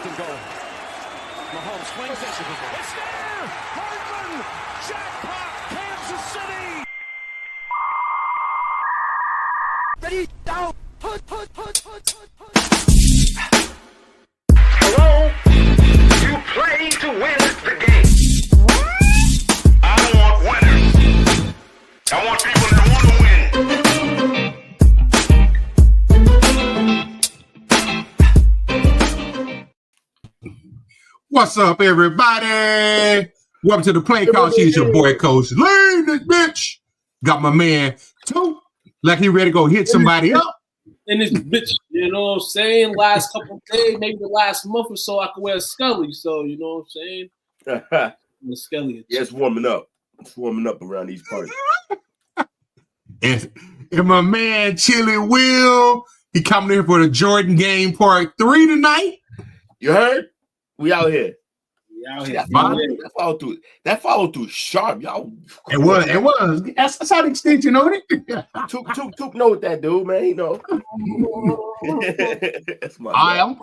and goal. Mahomes swings it. It's there! Hardman! Jackpot! Kansas City! Ready, down! Put. Hello? You play to win the game. I want winners. I want people that want to win. What's up, everybody? Welcome to the Playcall. She's your boy, Coach Lane, this bitch. Got my man, Toot, like he ready to go hit somebody up. And this bitch, you know what I'm saying? Last couple of days, maybe the last month or so, I could wear a Scully. So, you know what I'm saying? The Scully. Yeah, it's warming up. It's warming up around these parts. And my man, Chili Will, he coming in for the Jordan game part 3 tonight. You heard? We out here. We out here. That follow through sharp, y'all. It was. That's how the extension on it. Took know what that dude, man. You know. That's my I'm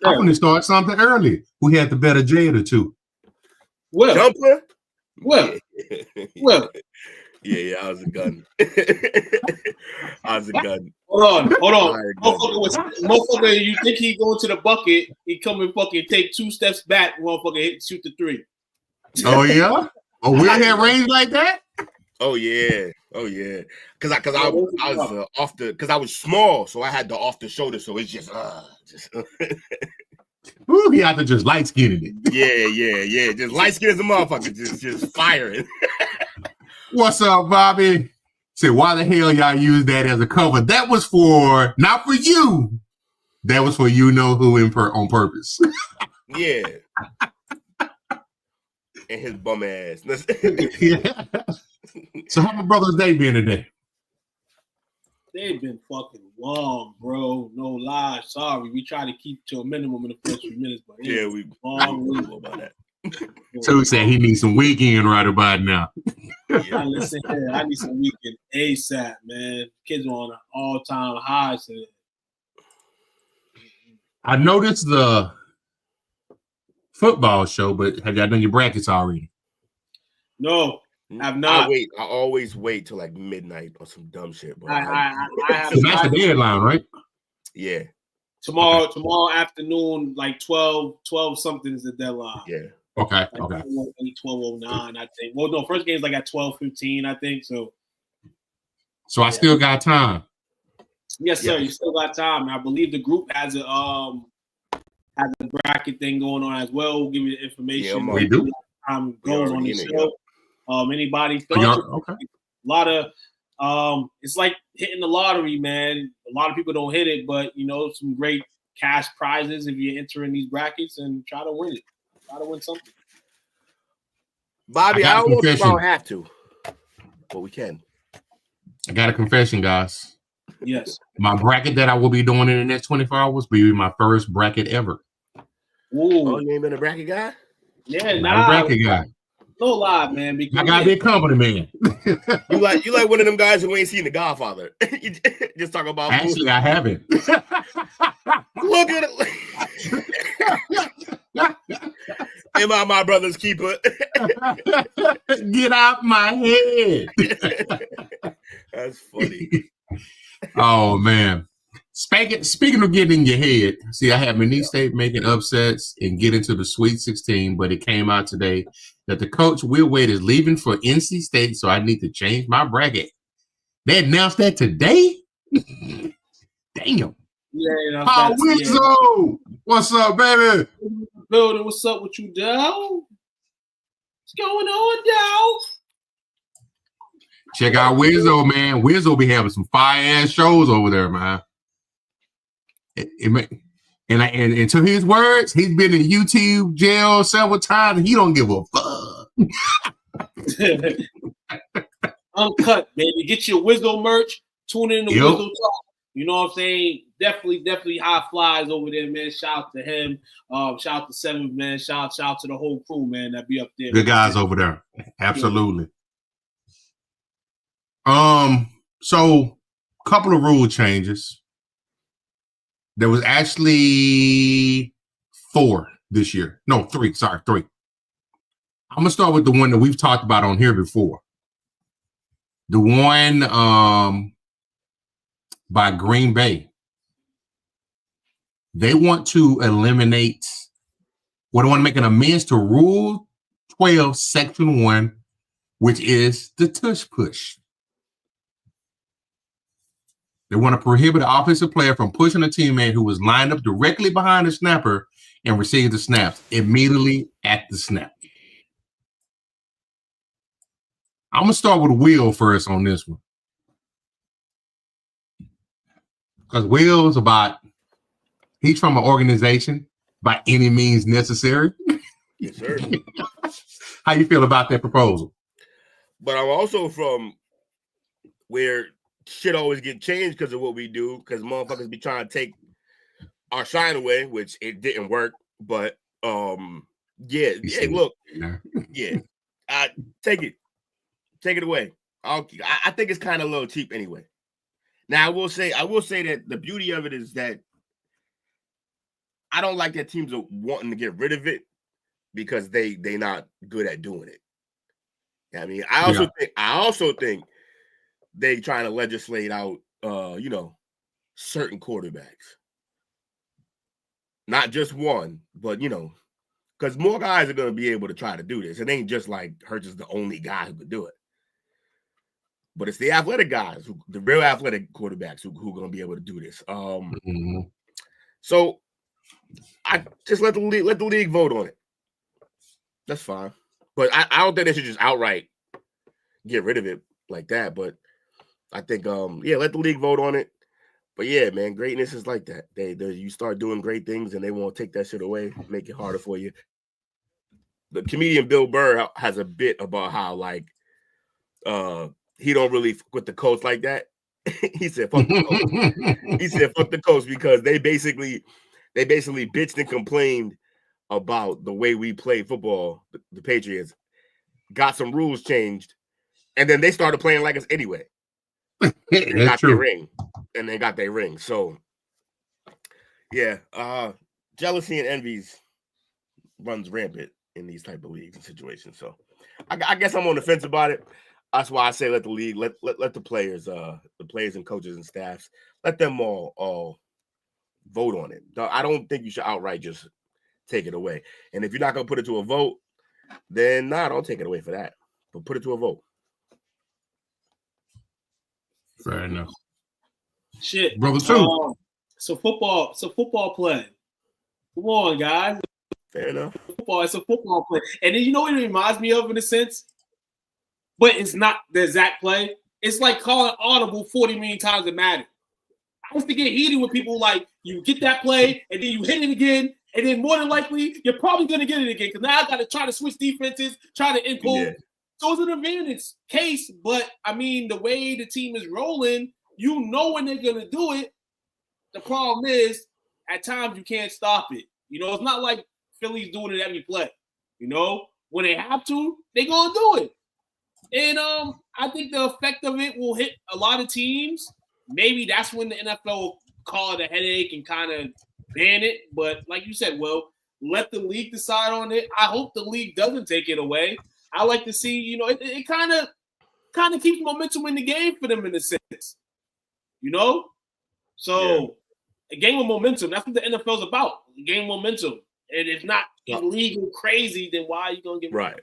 going to start something early. Who had the better J of the two? Well, Jumper? well. Yeah, I was a gun. Hold on. Motherfucker, you think he go to the bucket, he come and fucking take 2 steps back, motherfucker shoot the 3. Oh, yeah? Oh, we had range like that? Oh yeah. Cause I was off the, cause I was small, so I had the off the shoulder, so it's just Ooh, he had to just light skinning it. Yeah. Just light skin as a motherfucker, just firing. What's up, Bobby? Say, why the hell y'all use that as a cover? That was for, not for you. That was for you know who on purpose. Yeah. And his bum ass. Yeah. So how my brother's day been today? They've been fucking long, bro. No lie. Sorry. We try to keep to a minimum in the first few minutes, but yeah, we long about that. So he said he needs some weekend right about now. Yeah, listen here. I need some weekend ASAP, man. Kids are on an all-time high today. I noticed the football show, but have y'all done your brackets already? No, I've not. I always wait till like midnight or some dumb shit, bro. I have. So that's the deadline, right? Yeah. Tomorrow afternoon, like 12 something is the deadline. Yeah. Okay. Like 12:09, I think. Well, no, first game is like at 12:15, I think. So I still got time. Yes, sir. You still got time. I believe the group has a bracket thing going on as well. We'll give you the information. Yeah, we do. Time goes on the show. Anybody? Okay. A lot of it's like hitting the lottery, man. A lot of people don't hit it, but you know, some great cash prizes if you're entering these brackets and try to win it. Try to win something. Bobby, I don't know if we don't have to, but we can. I got a confession, guys. Yes. My bracket that I will be doing in the next 24 hours will be my first bracket ever. Ooh. Oh, you ain't been a bracket guy? Yeah, Not a bracket guy. No lie, man. Because I gotta be a company man. You like one of them guys who ain't seen The Godfather. You just talk about actually food. I haven't. Look at it. Am I my brother's keeper? Get out my head. That's funny. Oh man. Speaking of getting in your head, see, I had Monique State making upsets and get into the Sweet 16, but it came out today that the coach, Will Wade, is leaving for NC State, so I need to change my bracket. They announced that today? Damn. Yeah, Paul Wizzo! What's up, baby? Building, what's up with you, Dell? What's going on, Dell? Check out Wizzo, man. Wizzo be having some fire-ass shows over there, man. And to his words, he's been in YouTube jail several times, and he don't give a fuck. Uncut, baby. Get your Wizzo merch. Tune in to Wizzo Talk. You know what I'm saying? Definitely high flies over there, man. Shout out to him. Shout out to Seven, man. Shout out to the whole crew, man, that be up there. Good guys over there. Absolutely. So a couple of rule changes. There was actually 4 this year. No, 3. Sorry, 3. I'm going to start with the one that we've talked about on here before. The one by Green Bay. They want to eliminate, they want to make an amends to Rule 12, Section 1, which is the tush push. They want to prohibit an offensive player from pushing a teammate who was lined up directly behind the snapper and received the snaps immediately at the snap. I'm going to start with Will first on this one. Because Will's he's from an organization by any means necessary. Yes, sir. How you feel about that proposal? But I'm also from where shit always get changed because of what we do, because motherfuckers be trying to take our shine away, which it didn't work. But yeah, look, yeah, take it away. I think it's kind of a little cheap anyway. Now I will say that the beauty of it is that I don't like that teams are wanting to get rid of it because they not good at doing it. I mean, I also think they trying to legislate out, certain quarterbacks, not just one, but because more guys are going to be able to try to do this. It ain't just like Hurts is the only guy who could do it, but it's the athletic guys, the real athletic quarterbacks who are going to be able to do this. So I just let the league vote on it. That's fine, but I don't think they should just outright get rid of it like that. But I think, let the league vote on it. But yeah, man, greatness is like that. You start doing great things and they won't take that shit away, make it harder for you. The comedian Bill Burr has a bit about how he don't really fuck with the coach like that. He said, "Fuck the coach." He said, "Fuck the coach," because they basically bitched and complained about the way we play football. The Patriots got some rules changed, and then they started playing like us anyway. They got their ring. So yeah, jealousy and envies runs rampant in these type of leagues and situations. So I guess I'm on the fence about it. That's why I say let the league, let the players and coaches and staffs, let them all vote on it. I don't think you should outright just take it away. And if you're not gonna put it to a vote, then don't take it away for that. But put it to a vote. Fair enough. Shit, brother. Too. So football play. Come on, guys. Fair enough. It's a football play. And then you know what it reminds me of in a sense? But it's not the exact play. It's like calling audible 40 million times in Madden. I used to get heated with people like, you get that play, and then you hit it again, and then more than likely, you're probably going to get it again. Because now I got to try to switch defenses, try to encode. Yeah. So it's an advantage case, but, I mean, the way the team is rolling, you know when they're going to do it. The problem is, at times, you can't stop it. It's not like Philly's doing it every play. When they have to, they're going to do it. And I think the effect of it will hit a lot of teams. Maybe that's when the NFL will call it a headache and kind of ban it. But like you said, let the league decide on it. I hope the league doesn't take it away. I like to see, it kind of keeps momentum in the game for them in a sense. So a game of momentum. That's what the NFL's about. A game of momentum. And if not illegal crazy, then why are you gonna get right?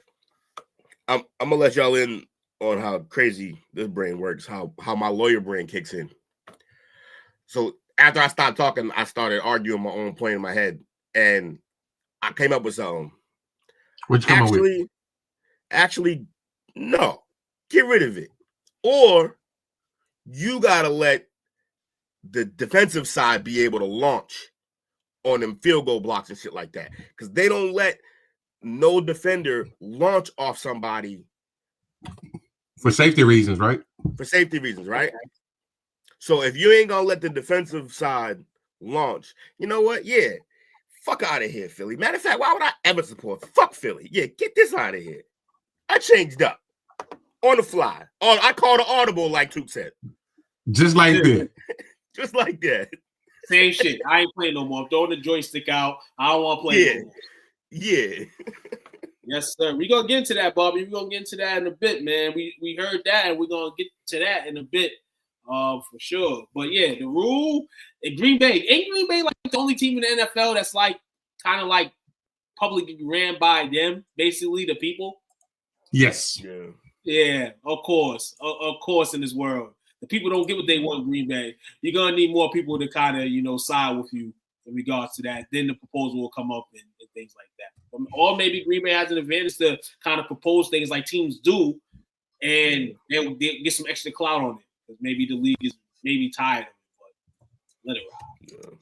I'm gonna let y'all in on how crazy this brain works, how my lawyer brain kicks in. So after I stopped talking, I started arguing my own point in my head, and I came up with something. What'd you come up with? Actually, no. Get rid of it. Or you gotta let the defensive side be able to launch on them field goal blocks and shit like that. Because they don't let no defender launch off somebody. For safety reasons, right? For safety reasons, right? So if you ain't gonna let the defensive side launch, you know what? Yeah. Fuck out of here, Philly. Matter of fact, why would I ever support? Fuck Philly. Yeah, get this out of here. I changed up on the fly. I called an audible, like Toot said. Just like that. Just like that. Same shit. I ain't playing no more. I'm throwing the joystick out. I don't want to play no more. Yeah. Yes, sir. We're going to get into that, Bobby. We're going to get into that in a bit, man. We heard that, and we're going to get to that in a bit, for sure. But, yeah, the rule in Green Bay. Ain't Green Bay like the only team in the NFL that's like kind of like publicly ran by them, basically, the people? Yes. Yeah, of course. Of course in this world. The people don't get what they want in Green Bay. You're going to need more people to kind of, side with you in regards to that. Then the proposal will come up and things like that. Or maybe Green Bay has an advantage to kind of propose things like teams do, and they'll get some extra clout on it. Because maybe the league is maybe tired of it, but let it ride. Yeah.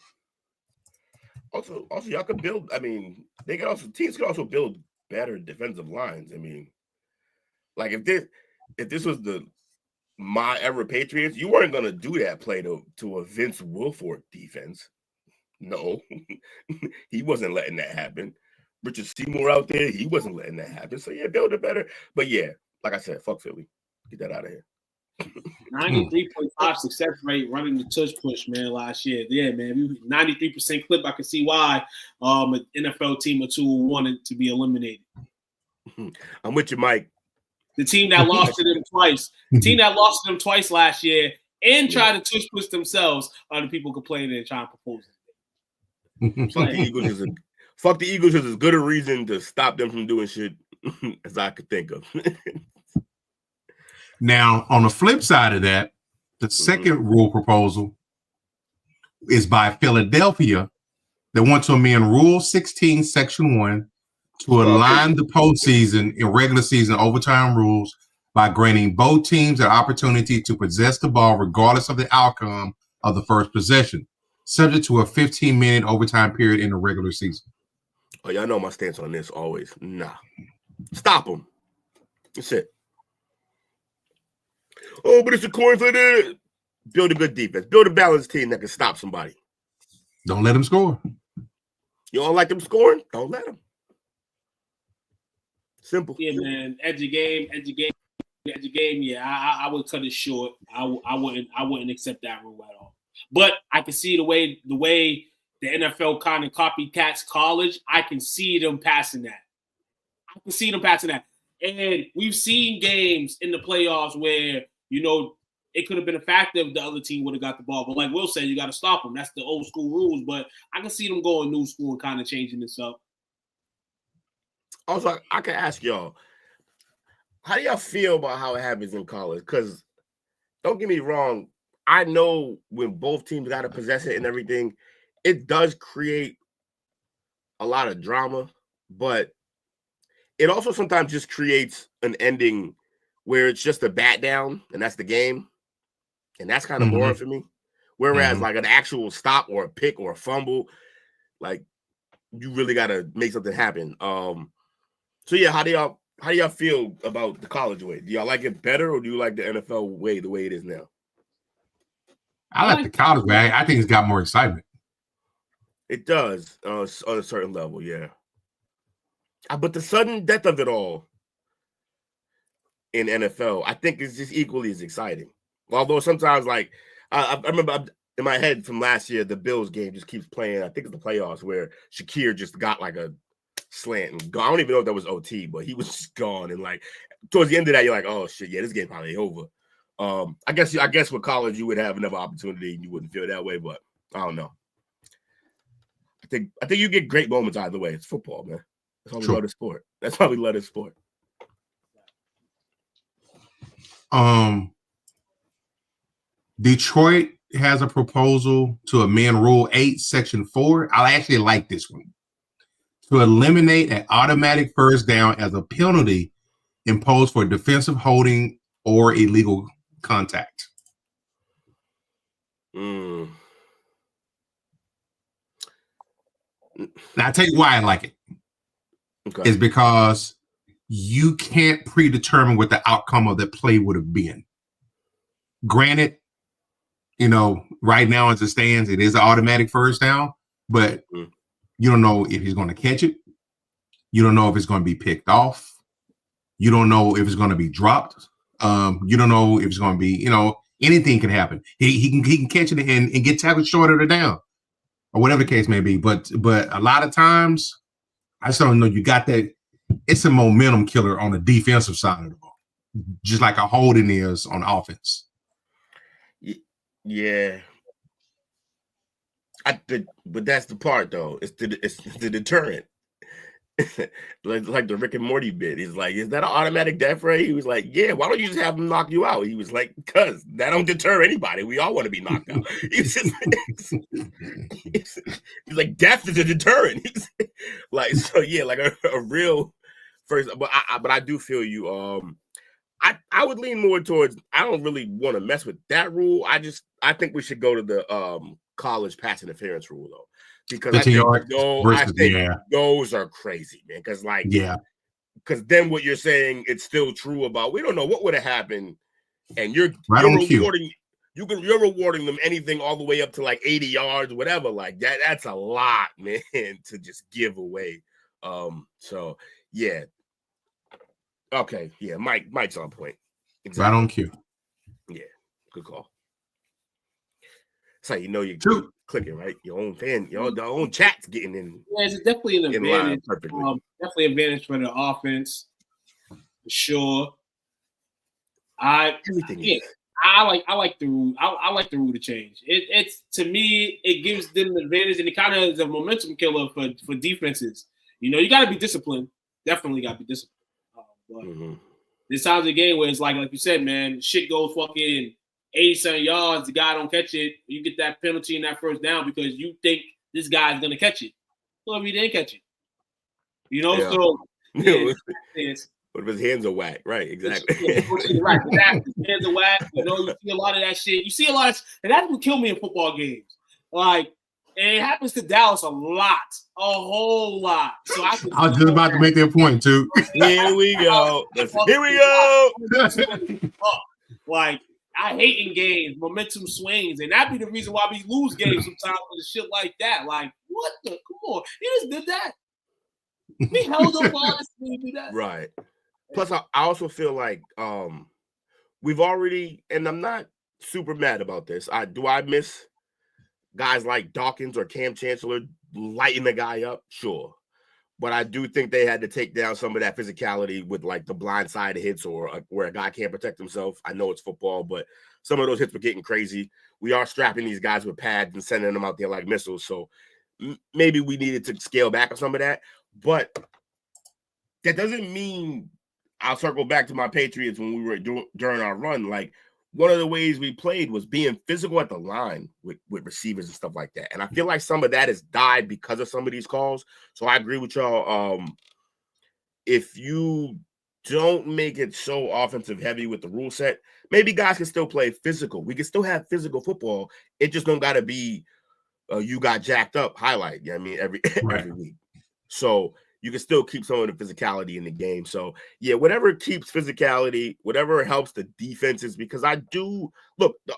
Also, y'all could build. I mean, teams could also build better defensive lines. I mean, like if this was my era Patriots, you weren't gonna do that play to a Vince Wilfork defense. No, he wasn't letting that happen. Richard Seymour out there, he wasn't letting that happen. So yeah, build it better. But yeah, like I said, fuck Philly. Get that out of here. 93.5 success rate running the tush push, man, last year. Yeah, man. 93% clip. I can see why an NFL team or two wanted to be eliminated. I'm with you, Mike. The team that lost to them twice. The team that lost to them twice last year and tried to tush push themselves are the people complaining and trying to propose it. Fuck the Eagles is as good a reason to stop them from doing shit as I could think of. Now, on the flip side of that, the second rule proposal is by Philadelphia. They want to amend Rule 16, Section 1 to align the postseason and regular season overtime rules by granting both teams an opportunity to possess the ball regardless of the outcome of the first possession, subject to a 15-minute overtime period in the regular season. Oh, y'all know my stance on this always. Nah. Stop them. That's it. Oh, but it's a coin flip. Build a good defense. Build a balanced team that can stop somebody. Don't let them score. You don't like them scoring? Don't let them. Simple. Yeah, man. Edge of game. Yeah, I would cut it short. I wouldn't accept that rule at all. But I can see the way the NFL kind of copycats college. I can see them passing that. And we've seen games in the playoffs where, it could have been a factor if the other team would have got the ball. But like Will said, you got to stop them. That's the old school rules. But I can see them going new school and kind of changing this up. Also, I can ask y'all, how do y'all feel about how it happens in college? Because don't get me wrong, I know when both teams got to possess it and everything, it does create a lot of drama, but it also sometimes just creates an ending where it's just a bat down and that's the game. And that's kind of boring for me. Whereas like an actual stop or a pick or a fumble, like you really got to make something happen. So yeah, how do y'all feel about the college way? Do y'all like it better or do you like the NFL way, the way it is now? I like the college way. I think it's got more excitement. It does on a certain level, yeah. But the sudden death of it all in NFL, I think is just equally as exciting. Although sometimes, like, I remember in my head from last year, the Bills game just keeps playing. I think it's the playoffs where Shakir just got like a slant and gone. I don't even know if that was OT, but he was just gone. And like towards the end of that, you're like, oh shit, yeah, this game probably over. I guess with college you would have another opportunity and you wouldn't feel that way, but I don't know. I think you get great moments either way. It's football, man. That's why we love the sport. That's why we love the sport. Detroit has a proposal to amend Rule 8, Section 4. I actually like this one. To eliminate an automatic first down as a penalty imposed for defensive holding or illegal contact. Now, I'll tell you why I like it. Okay. It's because you can't predetermine what the outcome of the play would have been. Granted, right now as it stands, it is an automatic first down, but you don't know if he's going to catch it. You don't know if it's going to be picked off. You don't know if it's going to be dropped. You don't know if it's going to be, anything can happen. He can catch it and get tackled short of the down. or whatever the case may be. But a lot of times, I just don't know. You got that. It's a momentum killer on the defensive side of the ball, just like a holding is on offense. Yeah. But that's the part though. It's the deterrent. like the Rick and Morty bit. He's like, is that an automatic death ray? He was like, yeah, why don't you just have them knock you out? He was like, because that don't deter anybody. We all want to be knocked out. He's like, death is a deterrent. Like, so yeah, like a real first, but I do feel you. I would lean more towards, I don't really want to mess with that rule. I think we should go to the college pass interference rule though. Because I think those are crazy, man. Because because then what you're saying, it's still true about we don't know what would have happened, and you're rewarding them anything all the way up to like 80 yards, whatever. Like that, that's a lot, man, to just give away. So yeah, okay, yeah, Mike's on point. Exactly. Right on cue. Yeah, good call. So you know you're clicking, right? Your own fan, the own chat's getting in. Yeah, it's definitely an advantage. Definitely an advantage for the offense, for sure. I like the rule. I like the rule to change. It's to me, it gives them an advantage, and it kind of is a momentum killer for defenses. You know, you got to be disciplined. Definitely got to be disciplined. But there's times of the game where it's like you said, man, shit goes fucking 87 yards, the guy don't catch it, you get that penalty and that first down because you think this guy's going to catch it. Well, if he didn't catch it. You know, so what if his hands are whack? Right, exactly. Right, exactly. His hands are whack. You know, you see a lot of that shit. You see a lot of, and that's what killed me in football games. Like, and it happens to Dallas a whole lot. So I was just about to make that point too. Here we go. Like, I hate in games, momentum swings, and that'd be the reason why we lose games sometimes with shit like that. Like, what the? Come on, he just did that. We held up all this to do that. Right. Plus, I also feel like we've already, and I'm not super mad about this. I miss guys like Dawkins or Cam Chancellor lighting the guy up? Sure. But I do think they had to take down some of that physicality with like the blindside hits or where a guy can't protect himself. I know it's football, but some of those hits were getting crazy. We are strapping these guys with pads and sending them out there like missiles. So maybe we needed to scale back on some of that. But that doesn't mean I'll circle back to my Patriots when we were during our run. Like, one of the ways we played was being physical at the line with receivers and stuff like that. And I feel like some of that has died because of some of these calls. So I agree with y'all. If you don't make it so offensive heavy with the rule set, maybe guys can still play physical. We can still have physical football. It just don't got to be you got jacked up highlight. You know what I mean? Every week. So you can still keep some of the physicality in the game. So, yeah, whatever keeps physicality, whatever helps the defenses, because the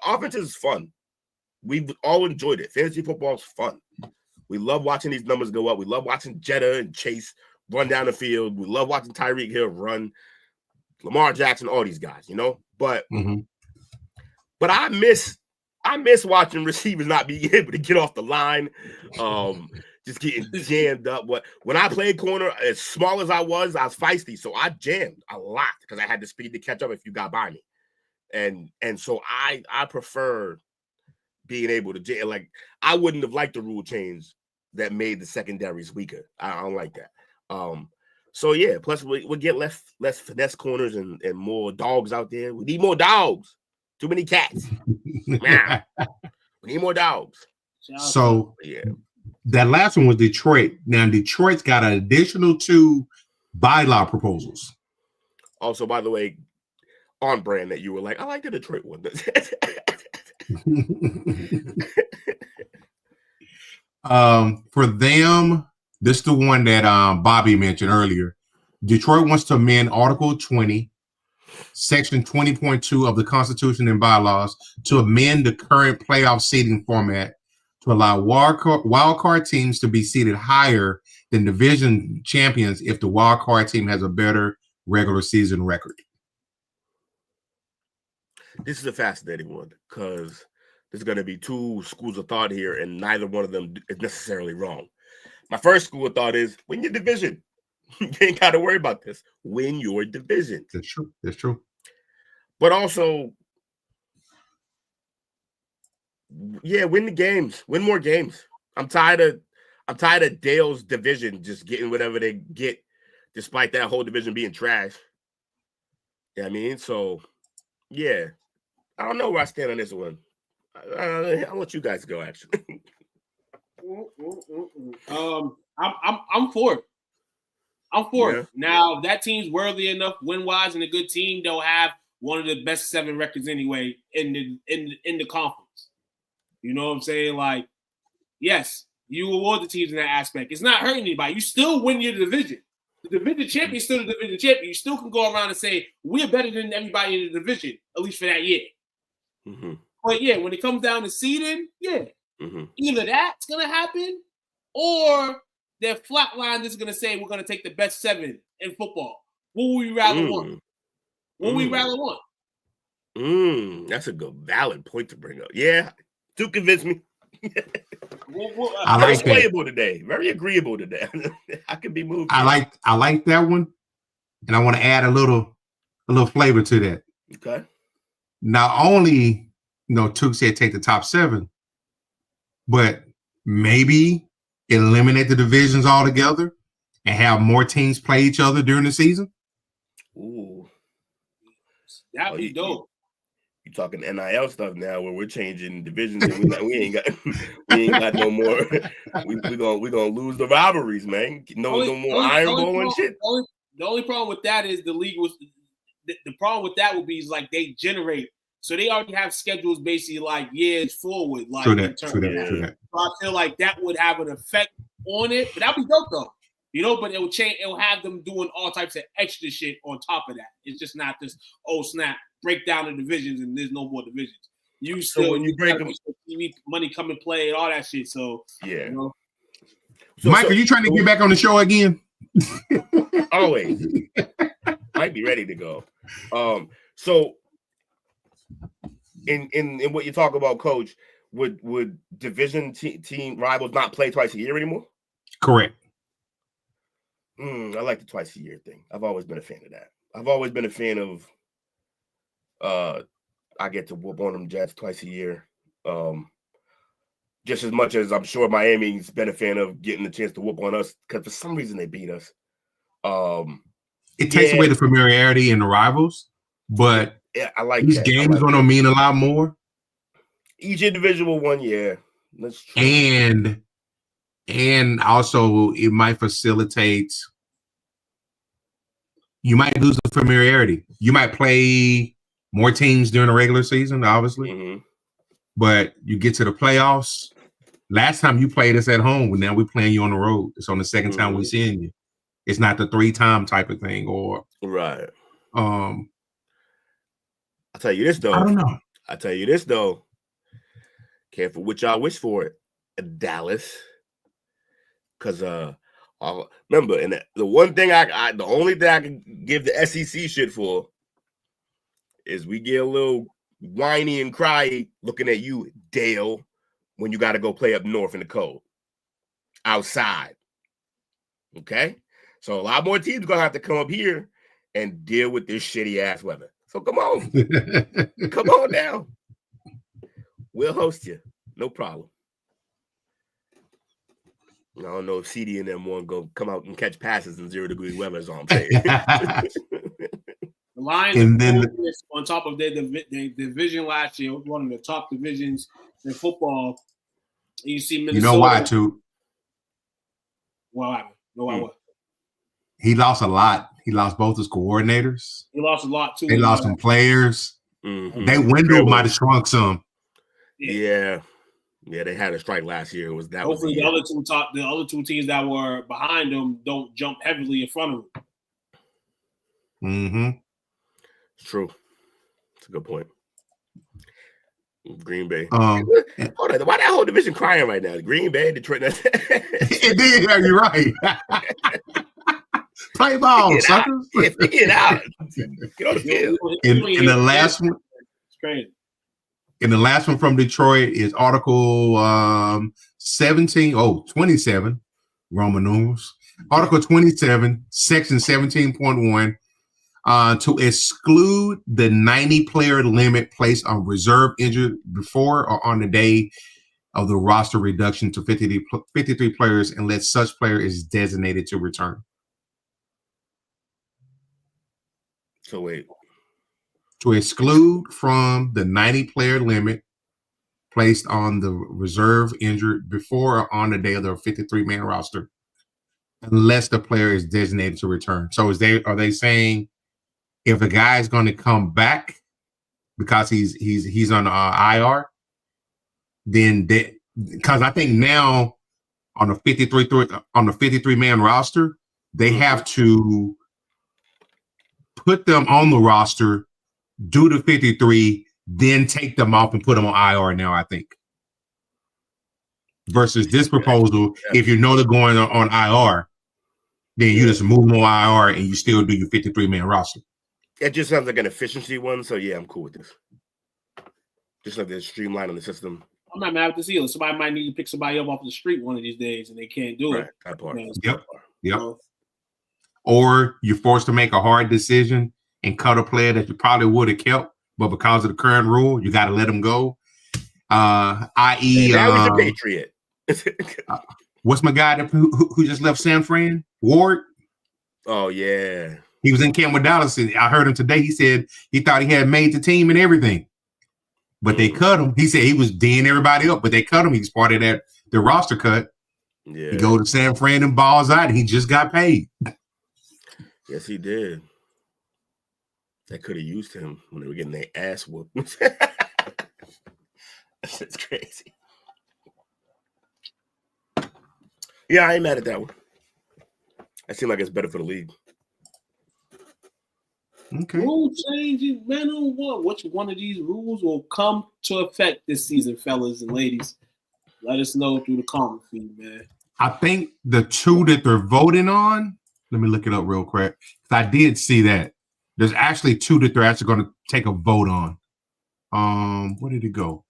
offense is fun. We've all enjoyed it. Fantasy football is fun. We love watching these numbers go up. We love watching Jetta and Chase run down the field. We love watching Tyreek Hill run, Lamar Jackson, all these guys, you know? But I miss watching receivers not being able to get off the line. Just getting jammed up. When I played corner, as small as I was feisty. So I jammed a lot because I had the speed to catch up if you got by me. And so I prefer being able to jam. Like, I wouldn't have liked the rule change that made the secondaries weaker. I don't like that. So yeah, plus we'll get less finesse corners and more dogs out there. We need more dogs. Too many cats. Man. We need more dogs. So yeah. That last one was Detroit. Now, Detroit's got an additional 2 bylaw proposals. Also, by the way, on brand that you were like, I like the Detroit one. For them, this is the one that Bobby mentioned earlier. Detroit wants to amend Article 20, Section 20.2 of the Constitution and bylaws to amend the current playoff seeding format to allow wild card teams to be seated higher than division champions if the wild card team has a better regular season record. This is a fascinating one because there's going to be two schools of thought here, and neither one of them is necessarily wrong. My first school of thought is win your division. You ain't got to worry about this. Win your division. That's true. That's true. But also, yeah, win the games. Win more games. I'm tired of Dale's division just getting whatever they get, despite that whole division being trash. Yeah, I mean, so yeah, I don't know where I stand on this one. I'll let you guys go. Actually, I'm for it. I'm for it. Now, if that team's worthy enough win-wise and a good team, they'll have one of the best 7 records anyway in the conference. You know what I'm saying? Like, yes, you award the teams in that aspect. It's not hurting anybody. You still win your division. The division champion is still the division champion. You still can go around and say, we're better than everybody in the division, at least for that year. Mm-hmm. But yeah, when it comes down to seeding, either that's going to happen or their flat line is going to say we're going to take the best 7 in football. What would we rather want? What would we rather want? That's a good, valid point to bring up. Yeah, to convince me. I like very agreeable today. Very agreeable today. I can be moved. I like that one, and I want to add a little flavor to that. Okay. Not only, Took said take the top 7, but maybe eliminate the divisions altogether and have more teams play each other during the season. Ooh, that'd be dope. You talking NIL stuff now, where we're changing divisions and we ain't got no more. We gonna lose the rivalries, man. No more Iron Bowl and shit. The only problem with that is the league was the problem with that would be is like they generate, so they already have schedules basically like years forward. Like True that. So I feel like that would have an effect on it, but that'd be dope though. But it will change. It will have them doing all types of extra shit on top of that. It's just not just snap. Break down the divisions and there's no more divisions. You still when you break them, TV money come and play and all that shit. So yeah. Mike, are you trying to get back on the show again? Always. Might be ready to go. So in what you talk about, Coach, would division team rivals not play twice a year anymore? Correct. I like the twice a year thing. I've always been a fan of that. I've always been a fan of I get to whoop on them Jets twice a year. Just as much as I'm sure Miami's been a fan of getting the chance to whoop on us because for some reason they beat us. It takes away the familiarity and the rivals, but yeah, I like these that. games going to mean a lot more. Each individual one, yeah. That's true. And also it might facilitate. You might lose the familiarity. You might play more teams during the regular season, obviously. But you get to the playoffs. Last time you played us at home, now we're playing you on the road. It's on the second time we're seeing you. It's not the 3-time type of thing, or right. I'll tell you this though. I don't know. I'll tell you this though. Careful what y'all wish for it, Dallas. Because remember, and the one thing the only thing I can give the SEC shit for is we get a little whiny and cry looking at you, Dale, when you got to go play up north in the cold, outside. Okay? So a lot more teams are going to have to come up here and deal with this shitty ass weather. So come on. Come on down. We'll host you. No problem. I don't know if CD and them want to go come out and catch passes in 0-degree weather is all I'm saying. The Lions, and then on top of their division last year, one of the top divisions in football. You see Minnesota. You know why, too? Why? What? He lost a lot. He lost both his coordinators. He lost a lot, too. They lost some players. They window might have shrunk some. Yeah. Yeah, they had a strike last year. Hopefully the other two teams that were behind them don't jump heavily in front of them. It's true. It's a good point. Green Bay. Hold on. Why that whole division crying right now? Green Bay, Detroit. It did. Yeah, you're right. Play ball, suckers. Get out. Get on the field. In the last one. It's crazy. And the last one from Detroit is Article 27, Roman numerals. Article 27, Section 17.1, to exclude the 90-player limit placed on reserve injured before or on the day of the roster reduction to 53 players unless such player is designated to return. So wait. To exclude from the 90-player limit placed on the reserve injured before or on the day of the 53-man roster, unless the player is designated to return. So are they saying if a guy is going to come back because he's on IR, then because I think now on the 53-man roster, they have to put them on the roster, do the 53, then take them off and put them on IR now, I think. Versus this proposal, if you know they're going on IR, then you just move them on IR and you still do your 53-man roster. It just sounds like an efficiency one, so yeah, I'm cool with this. Just like they're streamlining the system. I'm not mad with this either. Somebody might need to pick somebody up off the street one of these days, and they can't do it. That part. Yep. Or you're forced to make a hard decision and cut a player that you probably would have kept, but because of the current rule, you got to let them go. I.e., now he's a Patriot. What's my guy who just left San Fran? Ward. Oh yeah, he was in camp with Dallas. I heard him today. He said he thought he had made the team and everything, but they cut him. He said he was D'ing everybody up, but they cut him. He's part of the roster cut. Yeah, he go to San Fran and balls out, and he just got paid. Yes, he did. They could have used him when they were getting their ass whooped. That's crazy. Yeah, I ain't mad at that one. That seems like it's better for the league. Okay. Rule changes, man. Which one of these rules will come to effect this season, fellas and ladies? Let us know through the comment feed, man. I think the two that they're voting on, let me look it up real quick. I did see that. There's actually two that they're actually going to take a vote on. Where did it go?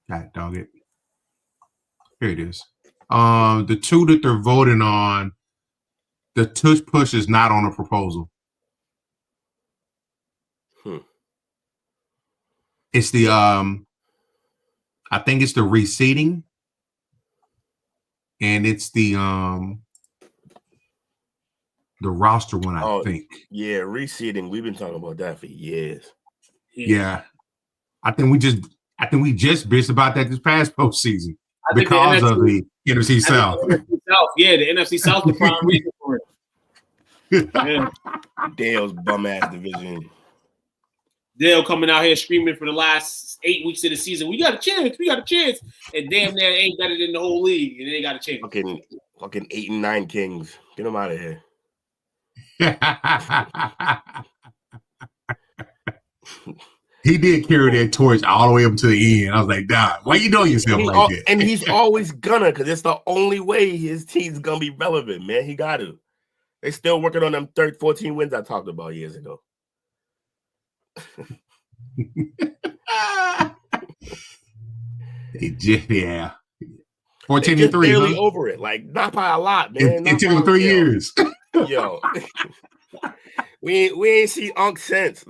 God dog it. Here it is. The two that they're voting on, the tush push is not on a proposal. It's the I think it's the reseating, and it's the roster one, I think. Yeah, reseating. We've been talking about that for years. Yeah. I think we just bitched about that this past postseason because of the NFC South. Yeah, the NFC South the prime reason for it. Yeah. Dale's bum ass division. Dale coming out here screaming for the last 8 weeks of the season. We got a chance. And damn near ain't better than the whole league. And they got a chance. Fucking 8 and 9 Kings. Get them out of here. He did carry that torch all the way up to the end. I was like, "Dog, why you doing yourself like that?" And he's always gonna, because it's the only way his team's gonna be relevant, man. He got to. They still working on them 14 wins I talked about years ago. Yeah. 14 and 3. Barely over it. Like, not by a lot, man. It took him 3 years. Yo. We ain't see Unc since.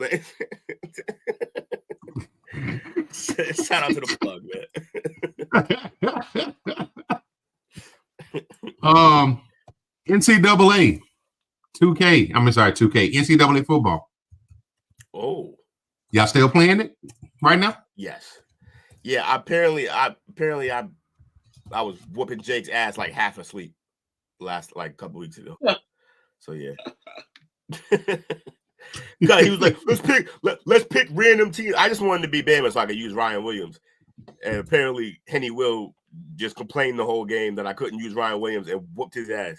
Shout out to the plug, man. NCAA 2K. I'm sorry, 2K. NCAA football. Oh. Y'all still playing it right now? Yes. Yeah, apparently I was whooping Jake's ass like half asleep last like a couple weeks ago. So yeah. God, he was like, let's pick random teams. I just wanted to be Bama so I could use Ryan Williams. And apparently Henny Will just complained the whole game that I couldn't use Ryan Williams and whooped his ass.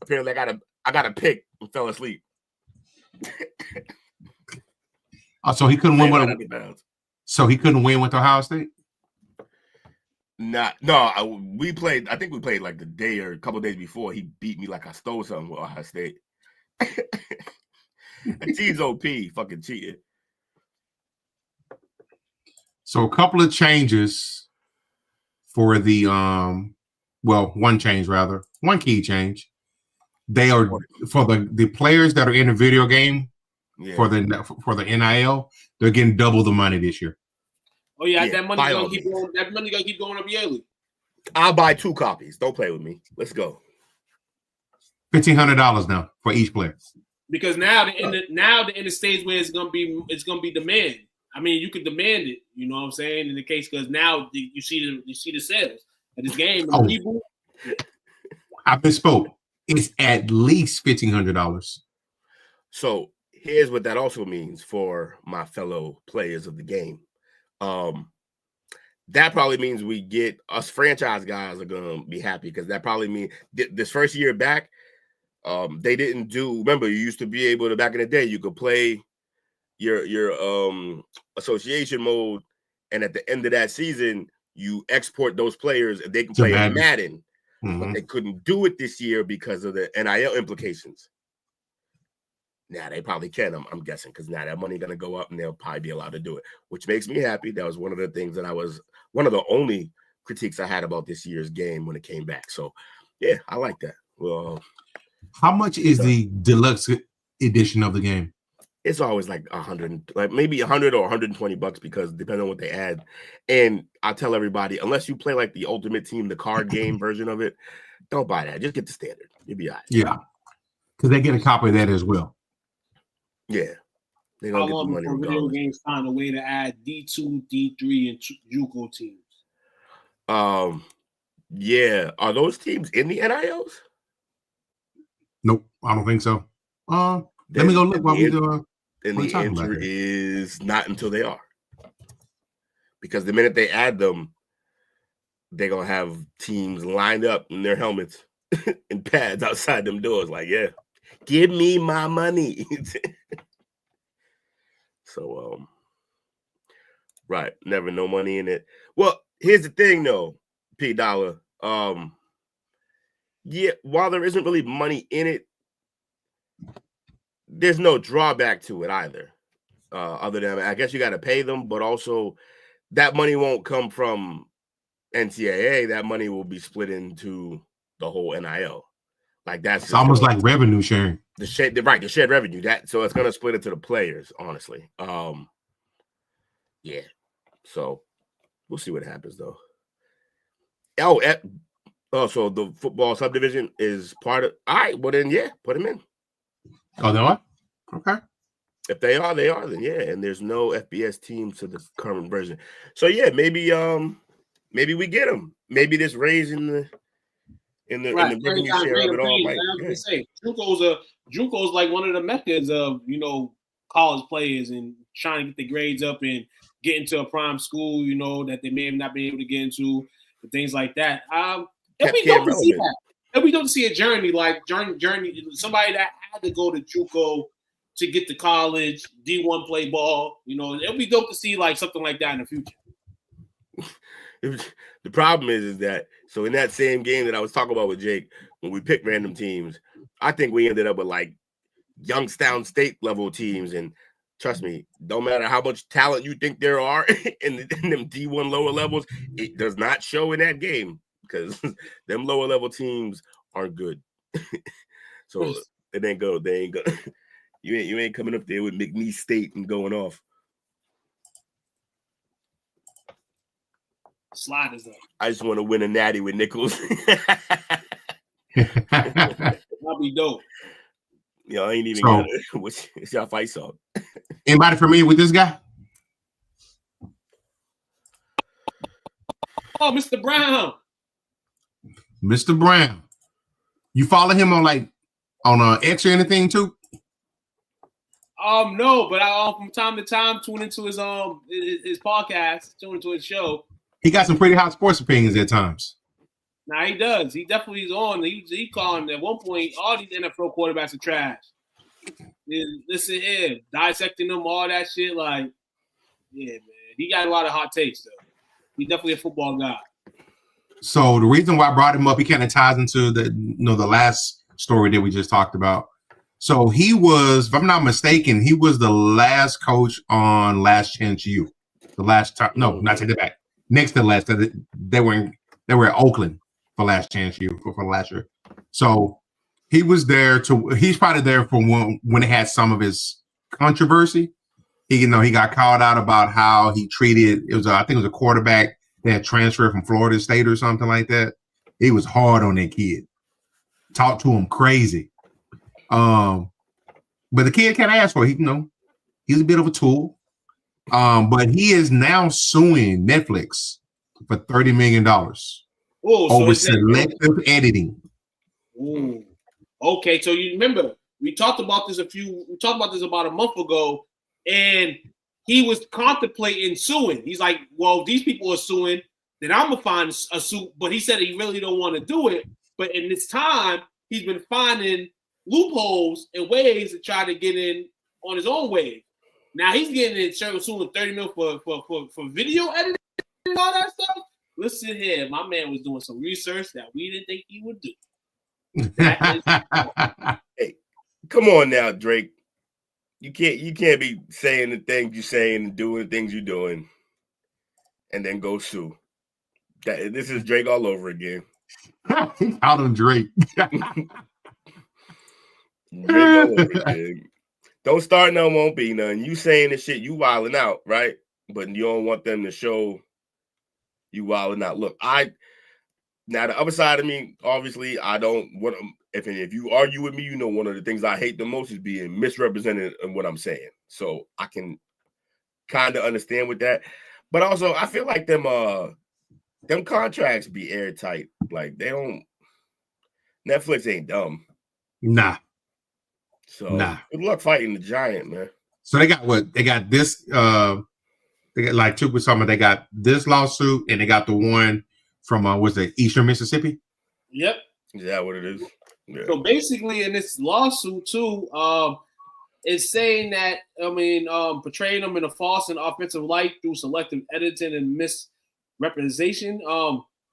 Apparently I got a pick and fell asleep. So he couldn't win with Ohio State? We played. I think we played like the day or a couple of days before. He beat me like I stole something with Ohio State. T's OP, fucking cheating. So a couple of changes for the one change rather, one key change. They are for the players that are in the video game for the NIL. They're getting double the money this year. Oh yeah, that money gonna keep going. That money gonna keep going up yearly. I'll buy 2 copies. Don't play with me. Let's go. $1,500 now for each player. Because now the end of stage where it's gonna be demand. I mean, you can demand it. You know what I'm saying? In the case, because now you see the sales of this game. I misspoke. It's at least $1,500. So here's what that also means for my fellow players of the game. That probably means we get us franchise guys are gonna be happy because that probably means this first year back, they didn't do. Remember, you used to be able to back in the day, you could play your association mode, and at the end of that season, you export those players and they can play in Madden. But they couldn't do it this year because of the NIL implications. Now they probably can, I'm guessing, because now that money going to go up and they'll probably be allowed to do it, which makes me happy. That was one of the things that one of the only critiques I had about this year's game when it came back. So, yeah, I like that. Well, how much is the deluxe edition of the game? It's always like 100, like maybe 100 or 120 bucks because depending on what they add. And I tell everybody, unless you play like the Ultimate Team, the card game version of it, don't buy that. Just get the standard. You'll be all right. Yeah, because they get a copy of that as well. Yeah. They're How gonna long get the money before video games find a way to add D2, D3, and JUCO teams? Yeah. Are those teams in the NILs? Nope, I don't think so. Let me go look while we do. And the answer is not until they are. Because the minute they add them, they're going to have teams lined up in their helmets and pads outside them doors. Like, yeah, give me my money. So, right. Never no money in it. Well, here's the thing, though, P. Dollar. Yeah, while there isn't really money in it, there's no drawback to it either. Other than, I guess you got to pay them, but also that money won't come from NCAA. That money will be split into the whole NIL. Like it's almost like revenue sharing. The shared revenue. So it's gonna split it to the players, honestly. Yeah. So we'll see what happens though. So the football subdivision is part of. All right, well then, yeah, put them in. Oh, they are? Okay. If they are, they are. Then yeah, and there's no FBS teams to the current version. So yeah, maybe we get them. Maybe this raise in the revenue share of it all. Right? I was gonna say, JUCO's like one of the methods of college players and trying to get the grades up and get into a prime school. That they may have not been able to get into, and things like that. It'd be dope to see that. It'd be dope to see a journey somebody that had to go to JUCO to get to college, D1 play ball. It'd be dope to see like something like that in the future. The problem is that so in that same game that I was talking about with Jake, when we picked random teams, I think we ended up with like Youngstown State level teams. And trust me, don't matter how much talent you think there are in them D1 lower levels, it does not show in that game because them lower level teams aren't good. So it ain't go. They ain't go. You ain't coming up there with McNeese State and going off. Sliders up. I just want to win a natty with Nichols. That'd be dope. I ain't even got it. It's y'all fight song. Anybody familiar with this guy? Oh, Mr. Brown. Mr. Brown. You follow him on X or anything too? No, but I from time to time tune into his podcast, tune into his show. He got some pretty hot sports opinions at times. Nah, he does. He definitely is on. He calling at one point all these NFL quarterbacks are trash. Listen here, dissecting them, all that shit. Like, yeah, man, he got a lot of hot takes though. He's definitely a football guy. So the reason why I brought him up, he kind of ties into the last story that we just talked about. So he was, if I'm not mistaken, he was the last coach on Last Chance U. The last time, no, not take it back. Next to the last, they were at Oakland for Last Chance U for last year. So he was there he's probably there for when it had some of his controversy. He got called out about how he treated, I think it was a quarterback that had transferred from Florida State or something like that. He was hard on that kid. Talked to him crazy. But the kid can't ask for it. He's a bit of a tool. But he is now suing Netflix for $30 million over selective editing. Ooh. Okay, so you remember we talked about this about a month ago, and he was contemplating suing. He's like, well, these people are suing, then I'm gonna find a suit. But he said he really don't want to do it. But in this time, he's been finding loopholes and ways to try to get in on his own way. Now he's getting in suing $30 million for video editing and all that stuff. Listen here, my man was doing some research that we didn't think he would do. Hey, come on now, Drake. You can't be saying the things you're saying and doing the things you're doing, and then go sue. This is Drake all over again. Out of Drake. Drake all over again. Don't start none, won't be none. You saying the shit, you wilding out, right? But you don't want them to show you wilding out. Look, now the other side of me, obviously, I don't want to. If you argue with me, one of the things I hate the most is being misrepresented in what I'm saying. So I can kind of understand with that. But also, I feel like them contracts be airtight. Like Netflix ain't dumb. Nah. So good luck fighting the giant, man. So they got what? They got this. They got like two something. They got this lawsuit, and they got the one from was it Eastern Mississippi? Yep. Is that what it is? Yeah. So basically, in this lawsuit too, it's saying that portraying them in a false and offensive light through selective editing and misrepresentation.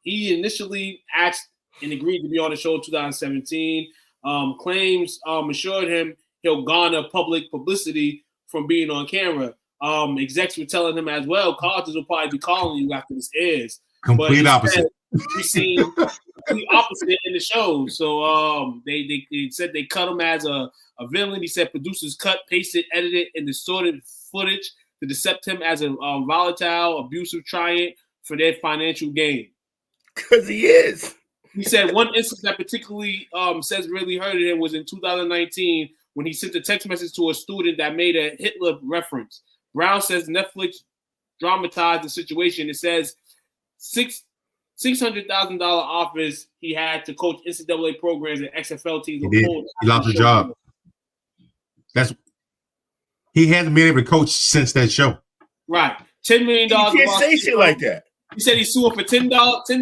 He initially asked and agreed to be on the show in 2017. Claims assured him he'll garner public publicity from being on camera. Execs were telling him as well, colleges will probably be calling you after this airs. Complete opposite. We've seen the opposite in the show. So they said they cut him as a villain. He said producers cut, pasted, edited, and distorted footage to decept him as a volatile, abusive tyrant for their financial gain. Because he is. He said one instance that particularly says really hurted him was in 2019 when he sent a text message to a student that made a Hitler reference. Brown says Netflix dramatized the situation. It says $600,000 offers he had to coach NCAA programs and XFL teams. He lost his job. He hasn't been able to coach since that show. Right. $10 million. You can't say shit like that. He said he's suing for $10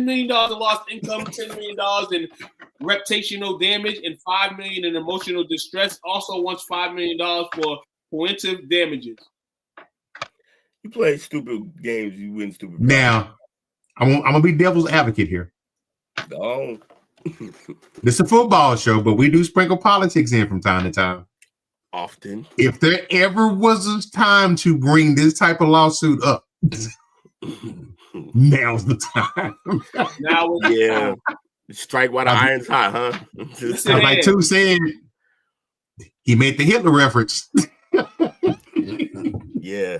million in lost income, $10 million in reputational damage, and $5 million in emotional distress. Also wants $5 million for preventive damages. You play stupid games, you win stupid games. Now, I'm gonna be devil's advocate here. No. This is a football show, but we do sprinkle politics in from time to time. Often. If there ever was a time to bring this type of lawsuit up, now's the time. Now, yeah. Strike while the iron's hot, huh? Like Two said, he made the Hitler reference. Yeah.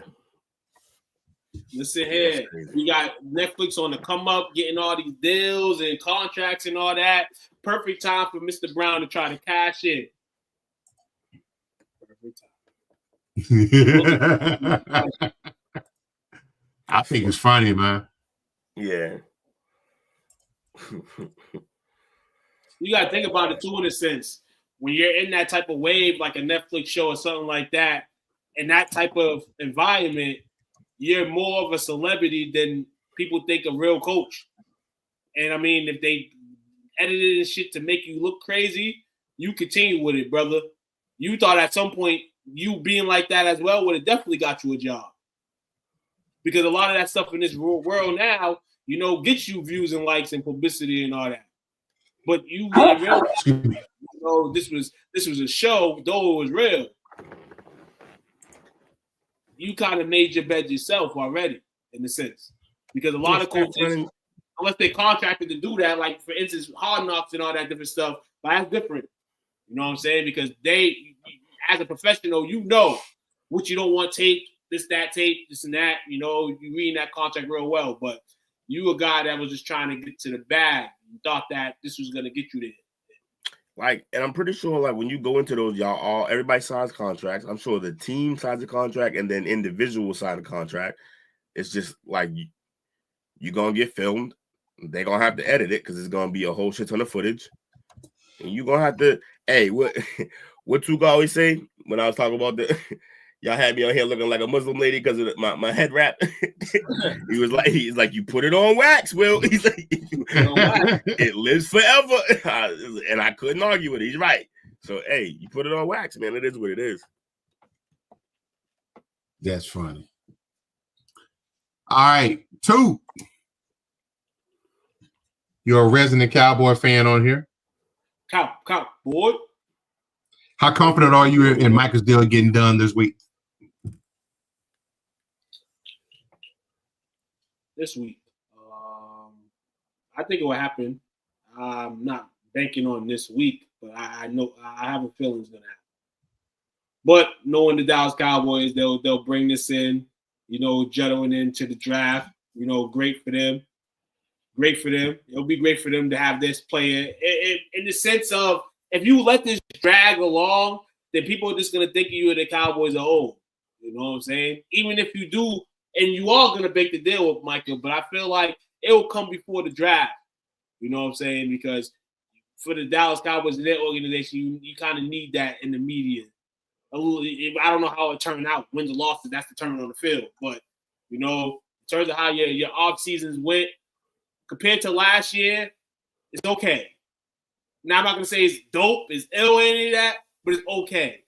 Listen here, we got Netflix on the come up, getting all these deals and contracts and all that. Perfect time for Mr. Brown to try to cash in. Perfect time. I think it's funny, man. Yeah. You got to think about it too, in a sense. When you're in that type of wave, like a Netflix show or something like that, in that type of environment, you're more of a celebrity than people think a real coach. And I mean, if they edited this shit to make you look crazy, you continue with it, brother. You thought at some point you being like that as well would have definitely got you a job. Because a lot of that stuff in this world now, get you views and likes and publicity and all that. But you get real. This was a show, though it was real. You kind of made your bed yourself already, in a sense, because a lot of coaches, unless they contracted to do that, like for instance, Hard Knocks and all that different stuff, but that's different. You know what I'm saying? Because they, as a professional, what you don't want tape, this and that. You reading that contract real well, but you a guy that was just trying to get to the bag. You thought that this was gonna get you there. Like, and I'm pretty sure, like, when you go into those, everybody signs contracts. I'm sure the team signs a contract, and then individual sign a contract. It's just like you're gonna get filmed. They're gonna have to edit it because it's gonna be a whole shit ton of footage, and you're gonna have to. Hey, what Tuka always say when I was talking about y'all had me on here looking like a Muslim lady because of my head wrap. He's like, you put it on wax, Will. He's like, it lives forever. And I couldn't argue with it. He's right. So, hey, you put it on wax, man. It is what it is. That's funny. All right, 2. You're a resident Cowboy fan on here. Cowboy. How confident are you in Micah's deal getting done this week? This week, I think it will happen. I'm not banking on this week, but I know I have a feeling it's gonna happen. But knowing the Dallas Cowboys, they'll bring this in, juddling into the draft. Great for them. Great for them. It'll be great for them to have this player in the sense of if you let this drag along, then people are just gonna think of you and the Cowboys are old. You know what I'm saying? Even if you do. And you are going to break the deal with Michael, but I feel like it will come before the draft. You know what I'm saying? Because for the Dallas Cowboys and their organization, you kind of need that in the media. I don't know how it turned out. Wins or losses, that's the turn on the field. But, in terms of how your off seasons went, compared to last year, it's okay. Now, I'm not going to say it's dope, it's ill, any of that, but it's okay.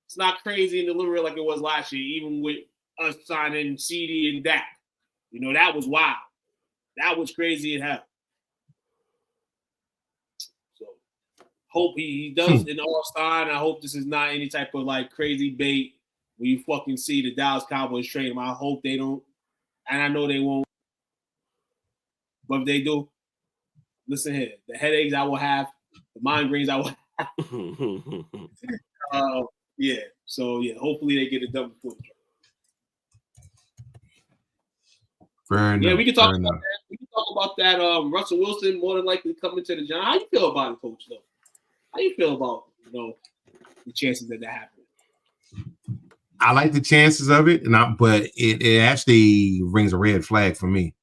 It's not crazy and deliberate like it was last year, even with us signing CD and Dak. That was wild. That was crazy as hell. So, hope he does an all-star, and I hope this is not any type of, like, crazy bait where you fucking see the Dallas Cowboys trade him. I hope they don't, and I know they won't. But if they do, listen here. The headaches I will have, the migraines I will have. Yeah. So, yeah, hopefully they get it done before the draft. Fair enough. Yeah, we can talk about that. We can talk about that. Russell Wilson more than likely coming to the Giants. How you feel about it, Coach? Though, how you feel about the chances that happen? I like the chances of it, but it actually rings a red flag for me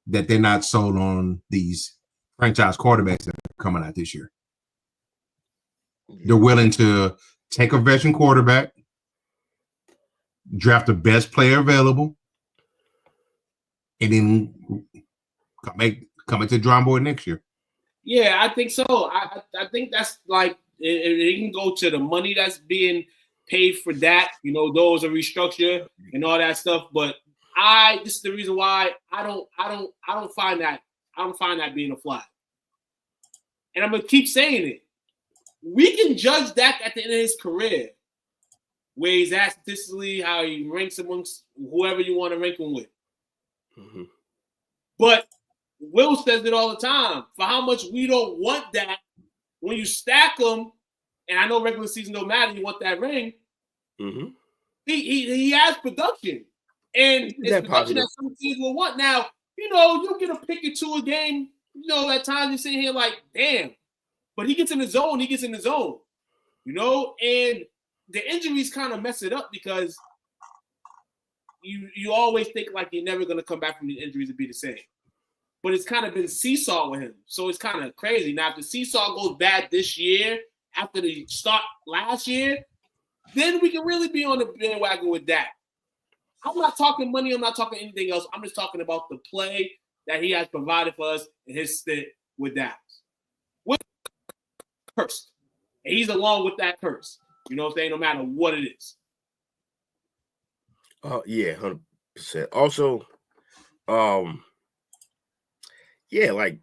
that they're not sold on these franchise quarterbacks that are coming out this year. They're willing to take a veteran quarterback, draft the best player available, and then come into the drawing board next year. Yeah, I think so. I think that's like it can go to the money that's being paid for that. Those are restructured and all that stuff. But this is the reason why I don't find that being a fly. And I'm gonna keep saying it. We can judge Dak at the end of his career, where he's at statistically, how he ranks amongst whoever you want to rank him with. Mm-hmm. But Will says it all the time. For how much we don't want that, when you stack them, and I know regular season don't matter, you want that ring. Mm-hmm. He has production, and it's production that some teams will want. Now, you get a pick or two a game. At times you're sitting here like, damn. But he gets in the zone. And the injuries kind of mess it up because you always think like you're never going to come back from the injuries and be the same. But it's kind of been seesaw with him. So it's kind of crazy. Now, if the seesaw goes bad this year after the start last year, then we can really be on the bandwagon with that. I'm not talking money. I'm not talking anything else. I'm just talking about the play that he has provided for us in his stint with that. With curse. And he's along with that curse. You know what I'm saying? No matter what it is. Yeah, 100%. Also, Yeah, like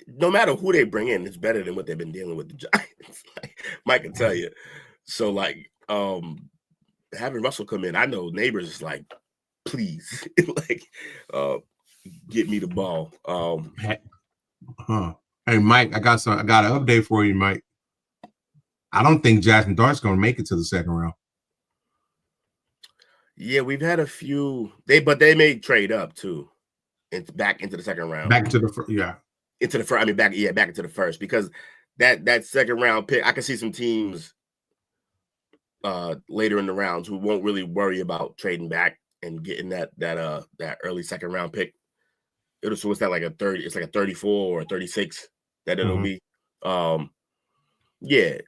no matter who they bring in, it's better than what they've been dealing with the Giants. Like, Mike can tell you. So like having Russell come in, I know Neighbors is like, please, like get me the ball. Hey Mike, I got an update for you, Mike. I don't think Jackson Dart's gonna make it to the second round. Yeah, we've had a few. They may trade up too, and back into the second round. Back into the into the first. I mean, back into the first, because that second round pick, I can see some teams later in the rounds who won't really worry about trading back and getting that early second round pick. So what's that, like a 30? It's like a 34 or a 36 that it'll be. Yeah,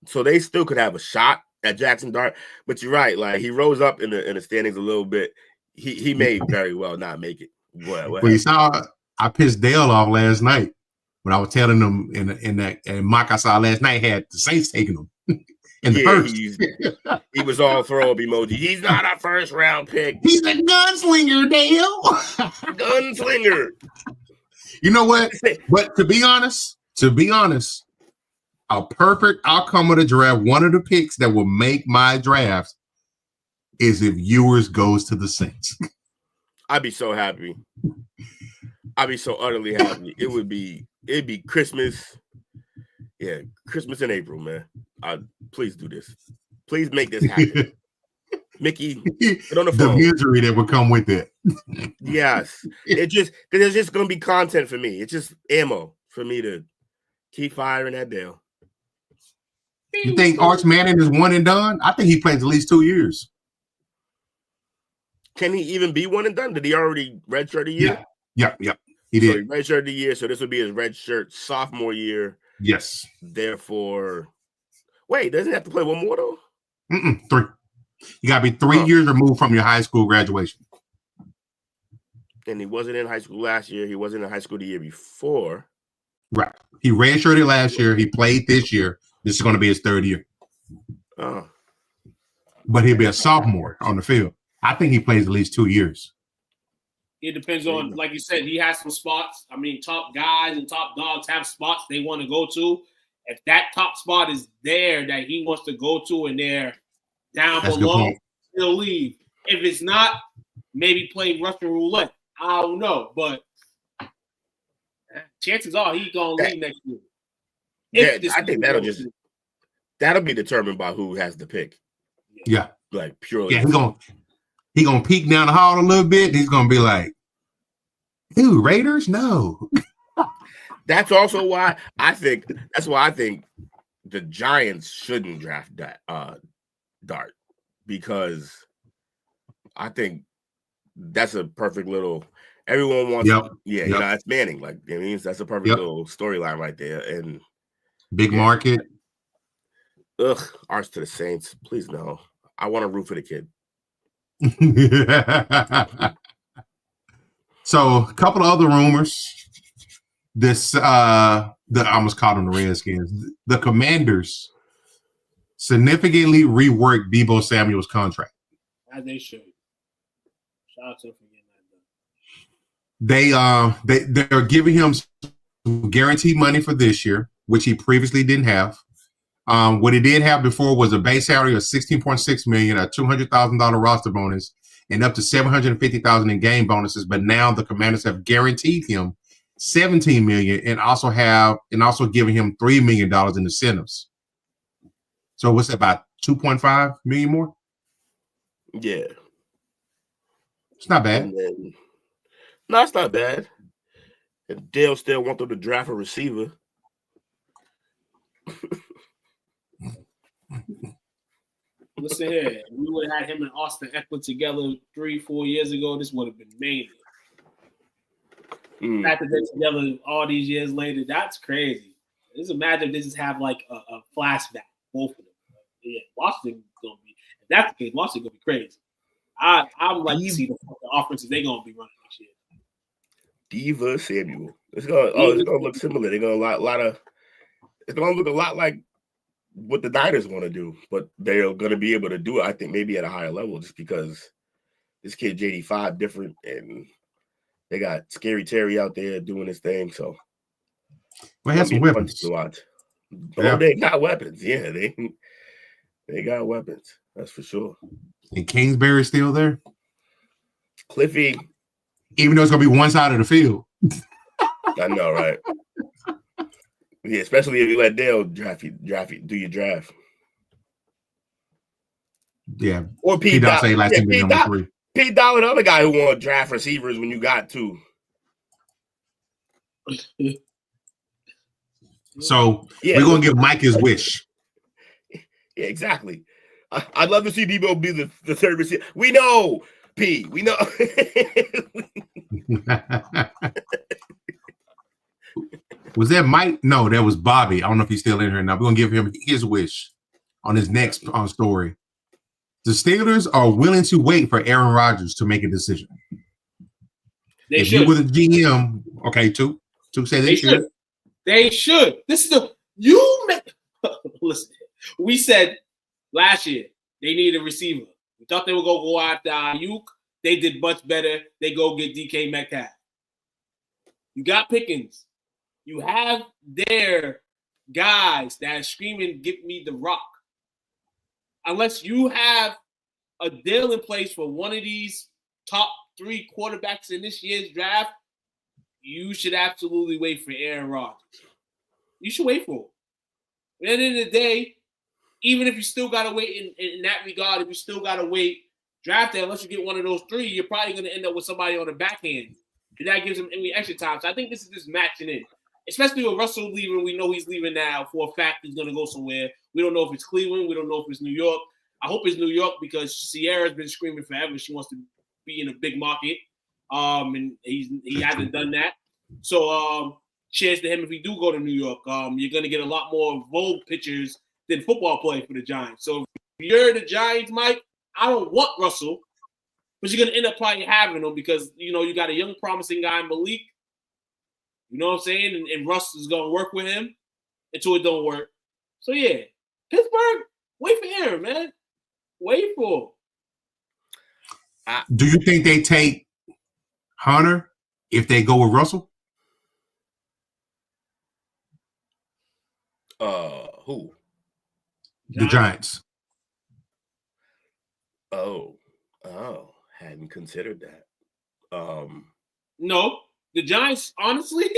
so they still could have a shot at Jackson Dart, but you're right. Like, he rose up in the standings a little bit. He may very well not make it. What you saw, I pissed Dale off last night when I was telling them and Mike I saw last night had the Saints taking him in the first. He was all throw up emoji. He's not a first round pick. He's a gunslinger, Dale. Gunslinger. You know what? But to be honest, a perfect outcome of the draft, one of the picks that will make my draft is if Ewers goes to the Saints. I'd be so happy. I'd be so utterly happy. It'd be Christmas. Yeah, Christmas in April, man. Please do this. Please make this happen. Mickey, get on the phone. The misery that would come with it. Yes. It's just gonna be content for me. It's just ammo for me to keep firing at Dale. You think Arch Manning is one and done? I think he plays at least 2 years. Can he even be one and done? Did he already redshirt a year? Yeah. He did. So he redshirted a year, so this would be his redshirt sophomore year. Yes. Therefore, wait, doesn't he have to play one more though? 3. You got to be 3 years removed from your high school graduation. And he wasn't in high school last year. He wasn't in high school the year before. Right. He redshirted last year. He played this year. This is going to be his 3rd year. Oh. But he'll be a sophomore on the field. I think he plays at least 2 years. It depends on, like you said, he has some spots. I mean, top guys and top dogs have spots they want to go to. If that top spot is there that he wants to go to and they're down below, he'll leave. If it's not, maybe play Russian roulette. I don't know, but chances are he's going to leave next year. I think that'll be determined by who has the pick. Yeah. Like, purely. Yeah, he's gonna peek down the hall a little bit. And he's gonna be like, "Dude, Raiders, no." That's also why I think the Giants shouldn't draft Dart, because I think that's a perfect little. Everyone wants, you know, that's Manning. Like, it means that's a perfect little storyline right there. And big market. Arch to the Saints, please no. I want to root for the kid. So a couple of other rumors. This I almost called them the Redskins. The Commanders significantly reworked Deebo Samuel's contract. As they should. Shout out to them for getting that done. They're giving him guaranteed money for this year, which he previously didn't have. What he did have before was a base salary of $16.6 million, a $200,000 roster bonus, and up to $750,000 in game bonuses. But now the Commanders have guaranteed him $17 million and also giving him $3 million in incentives. So what's that, about $2.5 million more? Yeah, it's not bad. No, it's not bad. And Dale still want them to draft a receiver. Listen here, if we would have had him and Austin Eckler together 3-4 years ago, this would have been made. After they're together all these years later, that's crazy. Just imagine if they just have like a flashback, both of them. Yeah, Washington's gonna be. If that's the case, Washington's gonna be crazy. I would like to see the offenses they're gonna be running next year. Diva Samuel. It's gonna look similar. They're gonna it's gonna look a lot like what the Niners want to do, but they're gonna be able to do it, I think, maybe at a higher level, just because this kid JD5 different, and they got Scary Terry out there doing his thing. So we have some weapons to watch. Yeah. Oh, they got weapons. Yeah, they got weapons. That's for sure. And Kingsbury's still there, Cliffy. even though it's gonna be one side of the field. I know, right? Yeah, especially if you let Dale do your draft. Yeah. Or Pete Dollar. Say like number 3. Pete Dollar, the other guy who won draft receivers when you got 2. So we're gonna give Mike his wish. Yeah, exactly. I'd love to see Debo be the third receiver. We know, P. We know. Was that Mike? No, that was Bobby. I don't know if he's still in here now. We're gonna give him his wish on his next story. The Steelers are willing to wait for Aaron Rodgers to make a decision. If you were the GM, okay, two say they should. They should. This is listen. We said last year they needed a receiver. We thought they were gonna go after Ayuk. They did much better. They go get DK Metcalf. You got Pickens. You have their guys that are screaming, "Give me the rock." Unless you have a deal in place for one of these top 3 quarterbacks in this year's draft, you should absolutely wait for Aaron Rodgers. You should wait for him. At the end of the day, even if you still got to wait in that regard, if you still got to wait, draft it, unless you get one of those 3, you're probably going to end up with somebody on the backhand. And that gives him any extra time. So I think this is just matching it. Especially with Russell leaving, we know he's leaving now. For a fact, he's going to go somewhere. We don't know if it's Cleveland. We don't know if it's New York. I hope it's New York because Sierra's been screaming forever. She wants to be in a big market, and he hasn't done that. So cheers to him if we do go to New York. You're going to get a lot more Vogue pictures than football play for the Giants. So if you're the Giants, Mike, I don't want Russell, but you're going to end up probably having him because, you got a young promising guy in Malik. You know what I'm saying? And Russ is going to work with him until it don't work. So, yeah, Pittsburgh, wait for Aaron, man. Wait for him. Do you think they take Hunter if they go with Russell? Who? The Giants. Oh, hadn't considered that. No, the Giants, honestly.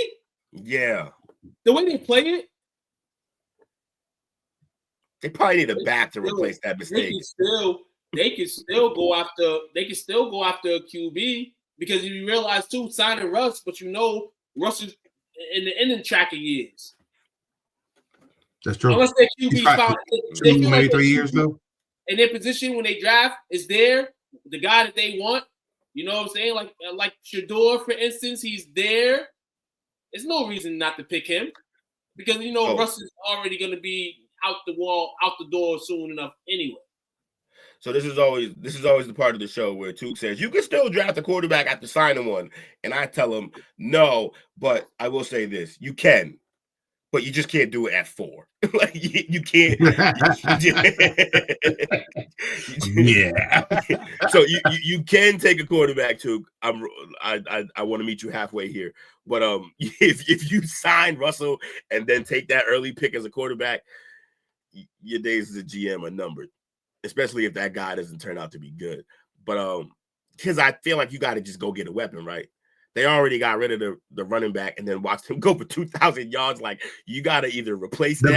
Yeah. The way they play it. They probably need a back to replace that mistake. They can still go after a QB because you realize too, signing Russ, but Russ is in the ending track of years. That's true. Unless their QB found maybe 3 years though. In their position when they draft is there, the guy that they want. You know what I'm saying? Like Shador, for instance, he's there. There's no reason not to pick him because Russ is already going to be out the door soon enough anyway. So this is always the part of the show where Took says you can still draft a quarterback after signing one, and I tell him no, but I will say this: you can, but you just can't do it at 4. Like you can't. Yeah. So you can take a quarterback, Took. I want to meet you halfway here, but if you sign Russell and then take that early pick as a quarterback, your days as a GM are numbered, especially if that guy doesn't turn out to be good. But because I feel like you got to just go get a weapon, right? They already got rid of the running back and then watched him go for 2,000 yards. Like you got to either replace the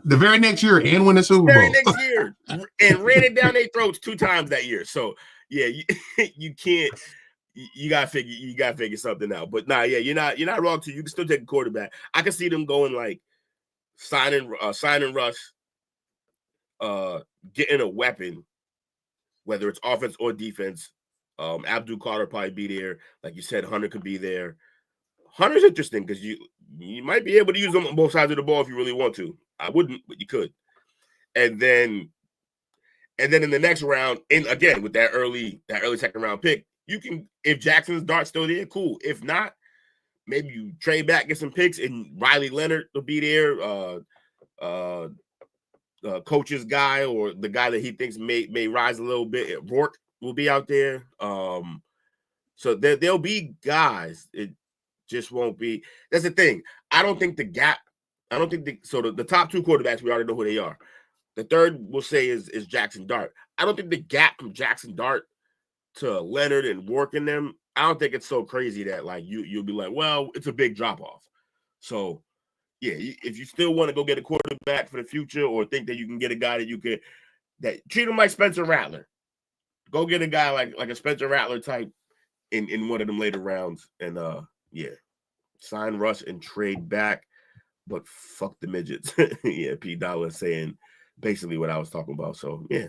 very next year and win the Super Bowl. Next year and ran it down their throats 2 times that year. So yeah, you can't. You gotta figure something out. But nah, yeah, you're not wrong too. You can still take a quarterback. I can see them going like signing Russ. Getting a weapon, whether it's offense or defense. Abdul Carter probably be there. Like you said, Hunter could be there. Hunter's interesting because you might be able to use him on both sides of the ball if you really want to. I wouldn't, but you could. And then in the next round, and again with that early second round pick, you can, if Jackson's Dart's still there, cool. If not, maybe you trade back, get some picks, and Riley Leonard will be there. Coach's guy or the guy that he thinks may rise a little bit. Rourke, will be out there. So there'll be guys. It just won't be. That's the thing. I don't think the gap. I don't think the top two quarterbacks, we already know who they are. The third we'll say is Jackson Dart. I don't think the gap from Jackson Dart to Leonard and working them, I don't think it's so crazy that like you'll be like, well, it's a big drop off. So yeah, if you still want to go get a quarterback for the future, or think that you can get a guy that treat him like Spencer Rattler, go get a guy like a Spencer Rattler type in one of them later rounds, and sign Russ and trade back, but fuck the midgets. Yeah, P Dollar saying basically what I was talking about. So yeah,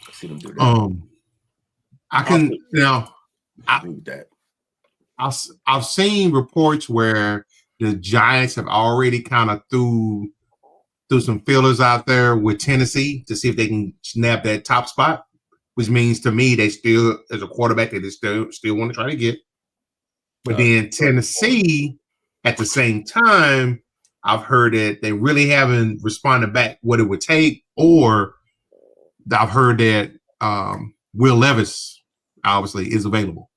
I see them do that. I can now. I agree with that. I've seen reports where the Giants have already kind of threw some feelers out there with Tennessee to see if they can snap that top spot, which means to me they still, as a quarterback, they still want to try to get. But then Tennessee, at the same time, I've heard that they really haven't responded back what it would take, or I've heard that Will Levis obviously is available.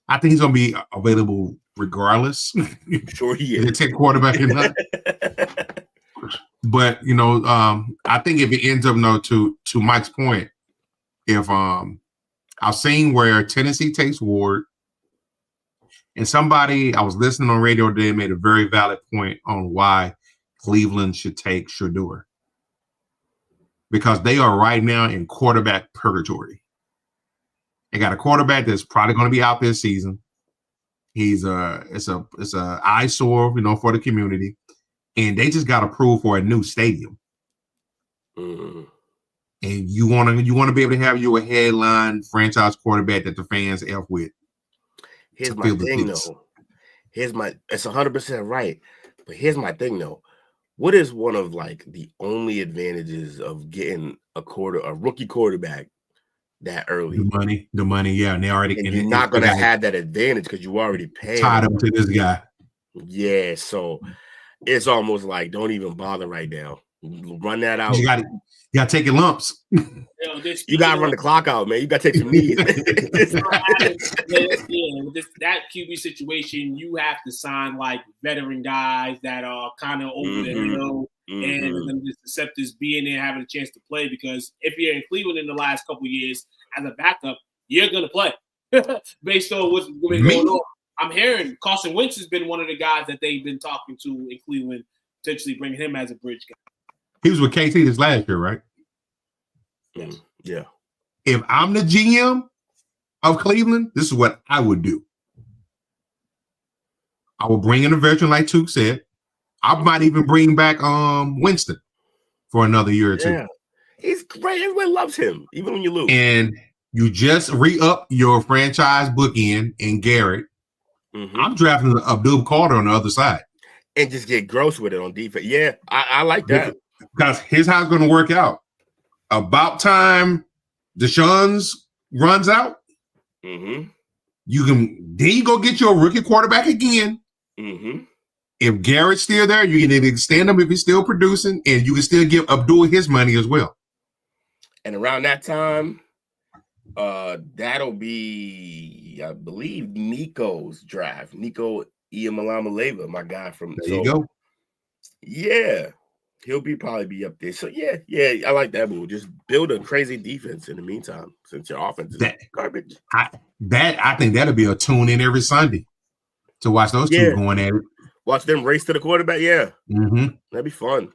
I think he's going to be available regardless. Sure he is. The 10 quarterback or not. But, I think if it ends up, to Mike's point, if I've seen where Tennessee takes Ward, and somebody, I was listening on radio today, made a very valid point on why Cleveland should take Shedeur. Because they are right now in quarterback purgatory. They got a quarterback that's probably going to be out this season. It's a eyesore, for the community, and they just got approved for a new stadium. Mm-hmm. And you want to be able to have you a headline franchise quarterback that the fans F with. Here's my thing, though. It's 100% right, but here's my thing, though. What is one of like the only advantages of getting a rookie quarterback that early? The money, yeah. And they already, and you're not going to have that advantage because you already paid. Tied up to this guy. Yeah, so it's almost like don't even bother right now. Run that out. You got to take your lumps. You got to run the clock out, man. You got to take some knees. With that QB situation, you have to sign like veteran guys that are kind of over the hill and just accept this being there, having a chance to play. Because if you're in Cleveland in the last couple of years as a backup, you're going to play based on what's been going on. I'm hearing Carson Wentz has been one of the guys that they've been talking to in Cleveland, potentially bringing him as a bridge guy. He was with KT this last year, right? Yes. Yeah. If I'm the GM of Cleveland, this is what I would do. I will bring in a veteran like Took said. I might even bring back Winston for another year or two. Yeah. He's great. Everybody loves him, even when you lose. And you just re-up your franchise bookend in Garrett. Mm-hmm. I'm drafting Abdul Carter on the other side. And just get gross with it on defense. Yeah, I like that. Because here's how it's going to work out. About time Deshaun's runs out, you go get your rookie quarterback again. Mm-hmm. If Garrett's still there, you can extend him if he's still producing, and you can still give Abdul his money as well. And around that time, that'll be, I believe, Nico's draft. Nico Iamaleava, my guy from there. You go. Yeah. He'll probably be up there. So yeah, I like that move. Just build a crazy defense in the meantime, since your offense is garbage. I think that'll be a tune in every Sunday to watch those two going at it. Watch them race to the quarterback. Yeah, that'd be fun.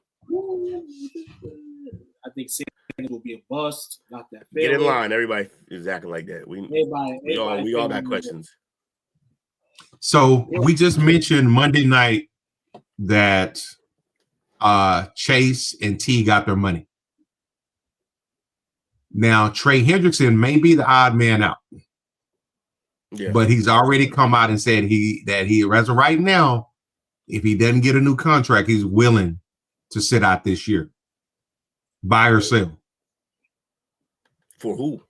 I think Sanders will be a bust. Not that bad. Get in line, everybody is acting like that. We all got questions. So we just mentioned Monday night that Chase and T got their money. Now Trey Hendrickson may be the odd man out, but he's already come out and said that as of right now, if he doesn't get a new contract, he's willing to sit out this year. Buy or sell. For who?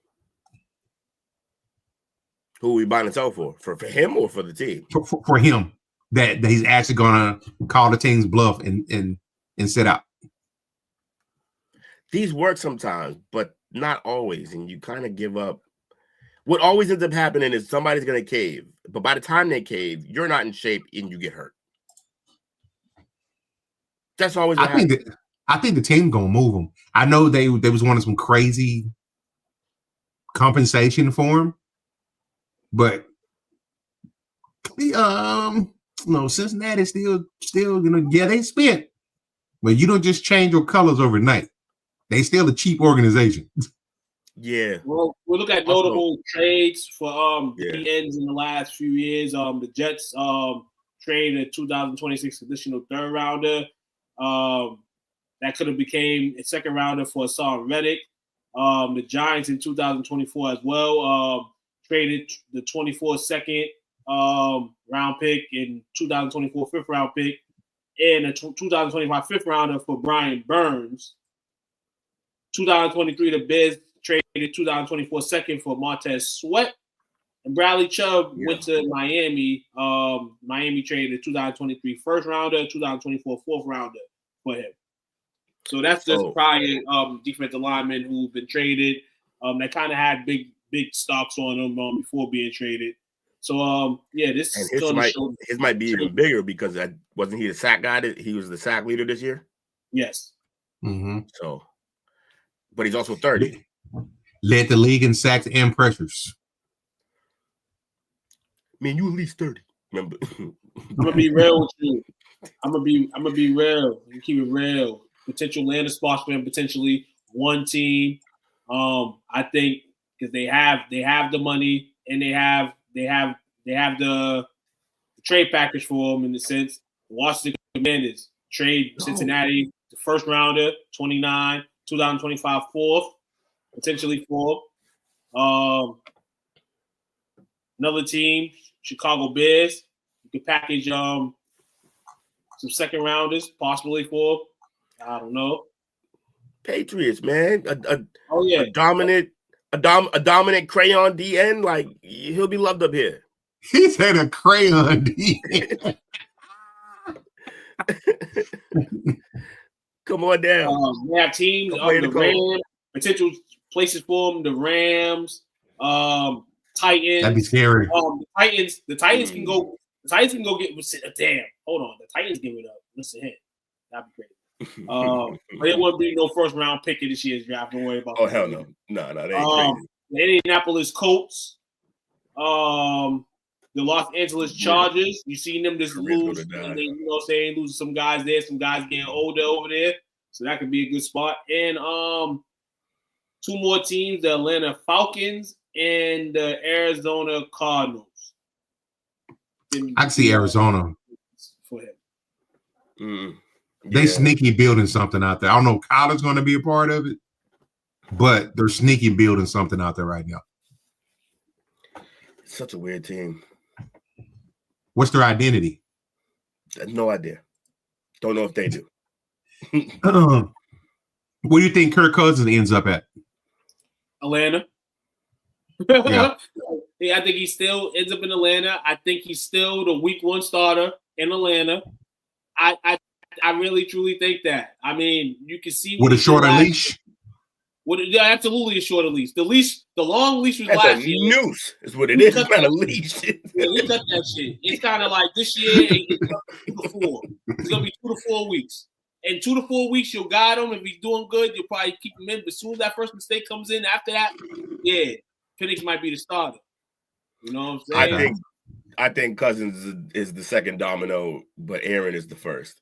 Who are we buying and sell for? For him or for the team? For him. That he's actually going to call the team's bluff and sit out. these work sometimes, but not always, and you kind of give up. What always ends up happening is somebody's going to cave, but by the time they cave, you're not in shape and you get hurt. That's always what happens. I think the team gonna move him. I know they was wanting some crazy compensation for him, but no, Cincinnati still they spent, but you don't just change your colors overnight. They still a cheap organization. Yeah. Well, we'll look at notable trades for DNs in the last few years. The Jets traded a 2026 conditional third rounder. That could have became a second rounder for Hassan Reddick. The Giants in 2024 as well traded the 24 second round pick in 2024 fifth round pick and a 2025 fifth rounder for Brian Burns. 2023 the Bears traded 2024 second for Montez Sweat. And Bradley Chubb went to Miami. Miami traded a 2023 first rounder, 2024 fourth rounder for him. So that's just prior defensive linemen who've been traded. That kind of had big stocks on them before being traded. So this and his might be even bigger because wasn't he the sack guy? He was the sack leader this year. Yes. Mm-hmm. So, but he's also 30. Led the league in sacks and pressures. Man, you at least 30. Remember? I'm gonna be real with you. I'm gonna be real. You keep it real. Potential landing spots for him, potentially one team. I think because they have the money and they have the trade package for him in the sense. Washington Commanders trade Cincinnati the first rounder, 29, 2025 fourth, potentially fourth. Another team, Chicago Bears. You could package some second rounders, possibly for. I don't know. Patriots, man. A dominant crayon DN. Like he'll be loved up here. He said a crayon DN. Come on down. We have teams the Rams, potential places for them. The Rams, Titans. That'd be scary. The Titans can go. The Titans can go get. Damn, hold on. The Titans give it up. Listen here. That'd be great. But it wouldn't be no first round pick in this year's draft. Don't worry about that. Oh hell no. No, they ain't crazy. The Indianapolis Colts, the Los Angeles Chargers. You seen them just lose. Losing some guys there, some guys getting older over there. So that could be a good spot. And two more teams, the Atlanta Falcons and the Arizona Cardinals. I can see Arizona. For him. They sneaky building something out there. I don't know if Kyler's going to be a part of it, but they're sneaky building something out there right now. It's such a weird team. What's their identity? No idea. Don't know if they do. Where do you think Kirk Cousins ends up at? Atlanta. Yeah. I think he still ends up in Atlanta. I think he's still the week one starter in Atlanta. I really truly think that. I mean, you can see with a shorter leash. Absolutely a shorter leash. The long leash was That's last a year. Noose is what it is. It's not a leash. We cut that shit. It's kind of like this year. It's gonna be 2 to 4 weeks. In 2 to 4 weeks, you'll guide him. If he's doing good, you'll probably keep him in. But as soon as that first mistake comes in, after that, Penix might be the starter. You know what I'm saying? I think Cousins is the second domino, but Aaron is the first.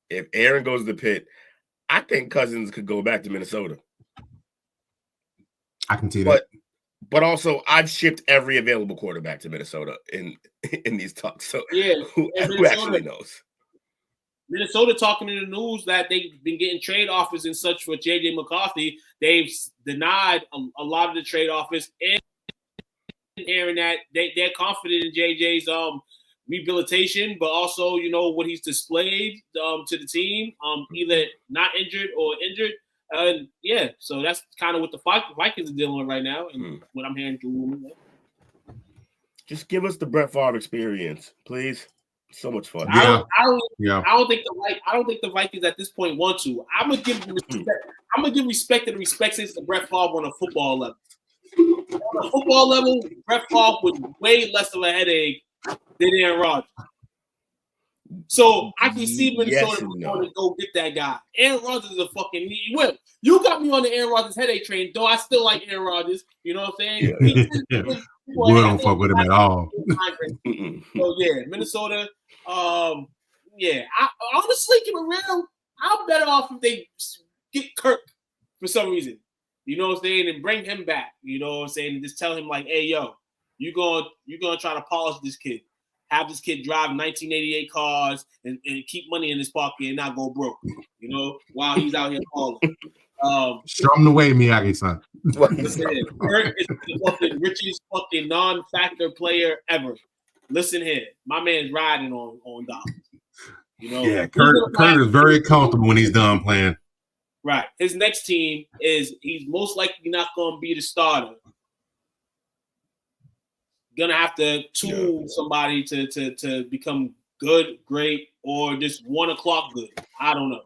If Aaron goes to the pit, I think Cousins could go back to Minnesota. I can see that. But also, I've shipped every available quarterback to Minnesota in these talks. So who actually knows? Minnesota talking in the news that they've been getting trade offers and such for J.J. McCarthy. They've denied a lot of the trade offers and Aaron that they're confident in J.J.'s rehabilitation, but also, what he's displayed to the team, either not injured or injured. So that's kind of what the Vikings are dealing with right now, and what I'm hearing through. Just give us the Brett Favre experience, please. So much fun. Yeah. I don't think the Vikings at this point want to. I'm gonna give respect. I'm gonna give respect to the respect to Brett Favre on a football level. On a football level, Brett Favre was way less of a headache than Aaron Rodgers. So I can see Minnesota going to go get that guy. Aaron Rodgers is a fucking whip. You got me on the Aaron Rodgers headache train, though I still like Aaron Rodgers. You know what I'm saying? We don't fuck with him at all. So yeah, Minnesota. Yeah. I honestly, keep it real, I'm better off if they get Kirk for some reason. You know what I'm saying? And bring him back. You know what I'm saying? And just tell him like, hey, yo, you're gonna try to polish this kid. Have this kid drive 1988 cars and keep money in his pocket and not go broke, you know, while he's out here balling. Show him the way, Miyagi-san. Kirk is the fucking richest fucking non-factor player ever. Listen here, my man's riding on dollars. You know, yeah, Kirk is very comfortable when he's done playing. Right. His next team he's most likely not going to be the starter. Gonna have to tool somebody to become good, great, or just 1 o'clock good. I don't know.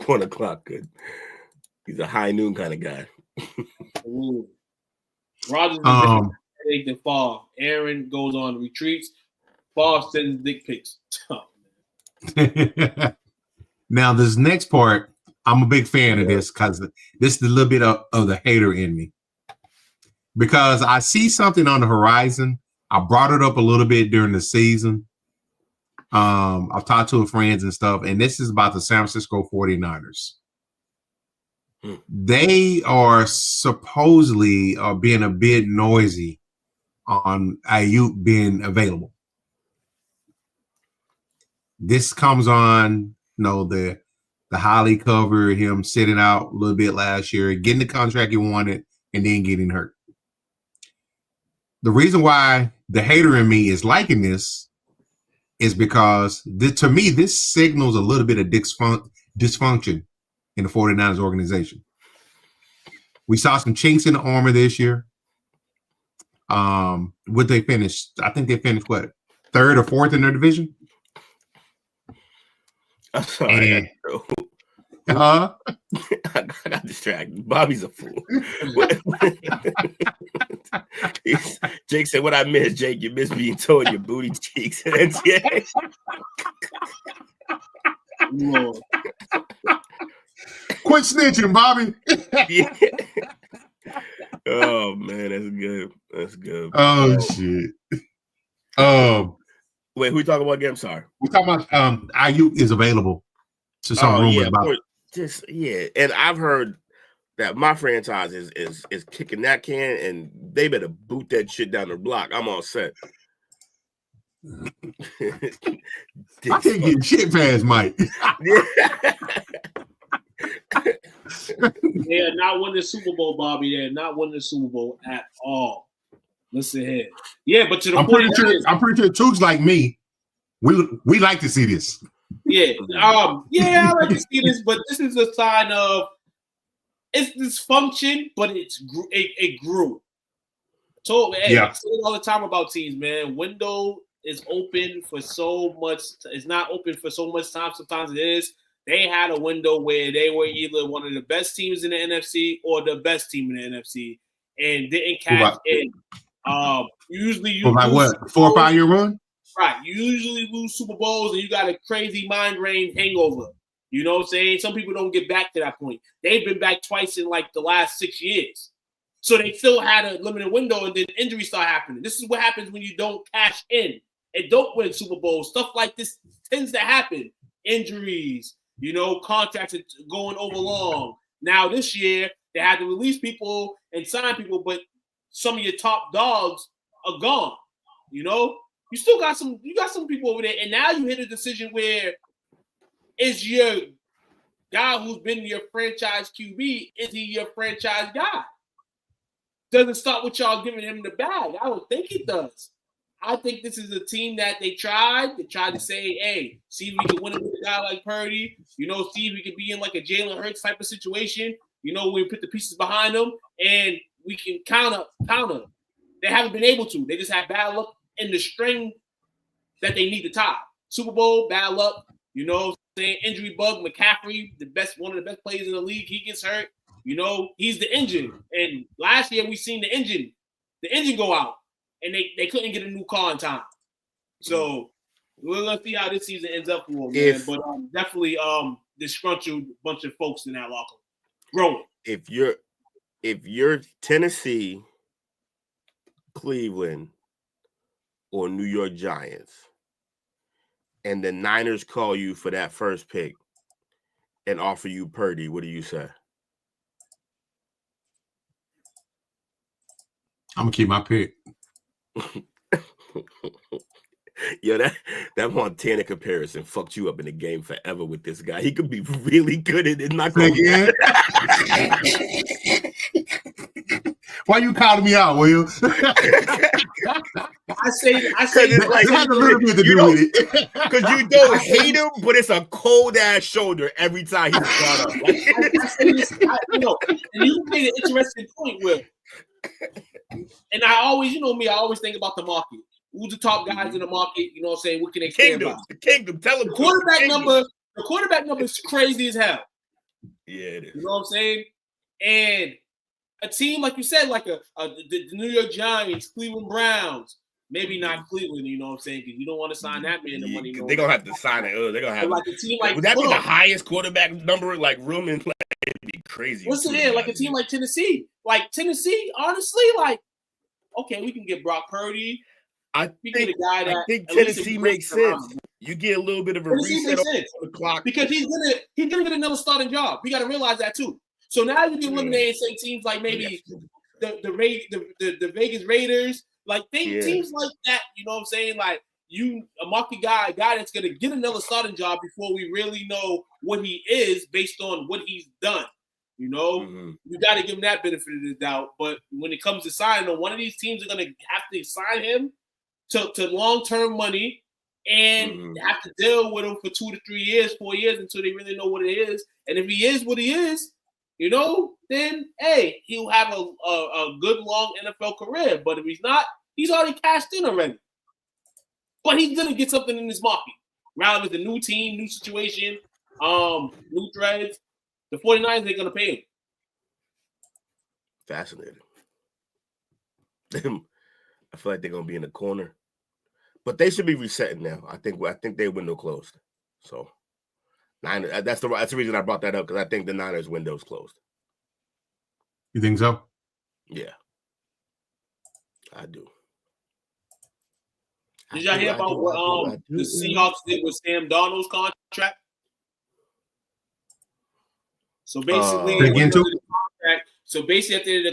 1 o'clock good. He's a high noon kind of guy. Rodgers is the fall. Aaron goes on retreats. Favre sends dick pics. Now, this next part, I'm a big fan of this because this is a little bit of the hater in me. Because I see something on the horizon. I brought it up a little bit during the season. I've talked to friends and stuff, and this is about the San Francisco 49ers. They are supposedly being a bit noisy on Ayuk being available. This comes on, the highly covered him sitting out a little bit last year, getting the contract he wanted, and then getting hurt. The reason why the hater in me is liking this is because, to me, this signals a little bit of dysfunction in the 49ers organization. We saw some chinks in the armor this year. What they finished? I think they finished, what, 3rd or 4th in their division? I'm sorry. I got distracted. Bobby's a fool. Jake said, "What I missed, Jake? You missed being told your booty cheeks." And NCAA. Quit snitching, Bobby. Yeah. Oh man, that's good. That's good. Oh shit. Wait, who we talking about again? I'm sorry. We're talking about Ayuk is available to some rumors about. And I've heard that my franchise is kicking that can, and they better boot that shit down the block. I'm all set. I can't get shit past Mike. They are not winning the Super Bowl, Bobby. They are not winning the Super Bowl at all. Listen here. Yeah, but to the point, I'm pretty sure Toots like me. We like to see this. Yeah, I like to see this, but this is a sign of it's dysfunction, but it grew. So I say it all the time about teams, man. Window is open for so much. It's not open for so much time. Sometimes it is. They had a window where they were either one of the best teams in the NFC or the best team in the NFC, and didn't catch it. Usually you like what 4 or 5 year run. Right. You usually lose Super Bowls and you got a crazy migraine hangover. You know what I'm saying? Some people don't get back to that point. They've been back twice in like the last 6 years. So they still had a limited window and then injuries start happening. This is what happens when you don't cash in and don't win Super Bowls. Stuff like this tends to happen. Injuries, contracts going over long. Now this year, they had to release people and sign people, but some of your top dogs are gone. You still got some people over there, and now you hit a decision where is your guy who's been your franchise QB, is he your franchise guy? Doesn't start with y'all giving him the bag. I don't think it does. I think this is a team that they tried. They tried to say, hey, see if we can win it with a guy like Purdy. See if we can be in like a Jalen Hurts type of situation. We put the pieces behind them, and we can counter. They haven't been able to. They just had bad luck in the string that they need to tie. Super Bowl, bad luck. You know what I'm saying? Injury bug, McCaffrey, one of the best players in the league. He gets hurt. You know, he's the engine. And last year we seen the engine go out. And they couldn't get a new car in time. So we're gonna see how this season ends up for them, man. But definitely disgruntled bunch of folks in that locker room. Growing. If you're Tennessee, Cleveland, or New York Giants, and the Niners call you for that first pick and offer you Purdy, what do you say? I'm gonna keep my pick. Yo, that Montana comparison fucked you up in the game forever with this guy. He could be really good at it. Not going Why you calling me out, Will? I say it's like, it has a little bit to do with it. Because you don't hate him, but it's a cold ass shoulder every time he's brought up. I say this, and you made an interesting point, Will. And I always, you know me, I always think about the market. Who's the top guys in the market? You know what I'm saying? What can they stand by? The kingdom. Tell them. The quarterback number is crazy as hell. Yeah, it is. You know what I'm saying? And a team, like you said, like the New York Giants, Cleveland Browns, maybe not Cleveland, you know what I'm saying? Because you don't want to sign that man the money. They're going to have to sign it. They're going to have like a team like would that be the highest quarterback number, like room in play? It'd be crazy. What's it in? Like a team like Tennessee. Like Tennessee, honestly, like, okay, we can get Brock Purdy. I think Tennessee makes sense. You get a little bit of a reset on the clock because he's gonna get another starting job. We got to realize that too. So now you can eliminate and say teams like maybe the Vegas Raiders, like teams like that. You know what I'm saying? Like a market guy that's gonna get another starting job before we really know what he is based on what he's done. You know, you got to give him that benefit of the doubt. But when it comes to signing, one of these teams are gonna have to sign him to long-term money and have to deal with him for 2 to 3 years, 4 years until they really know what it is. And if he is what he is, you know, then hey, he'll have a good long NFL career. But if he's not, he's already cashed in already. But he's gonna get something in this market. Rather than a new team, new situation, new threads. The 49ers ain't gonna pay him. Fascinating. I feel like they're gonna be in the corner. But they should be resetting now. I think their window closed. So Niners, that's the reason I brought that up, because I think the Niners window's closed. You think so? Yeah. I do. Did y'all hear about what the Seahawks did with Sam Darnold's contract? So basically, at the end of the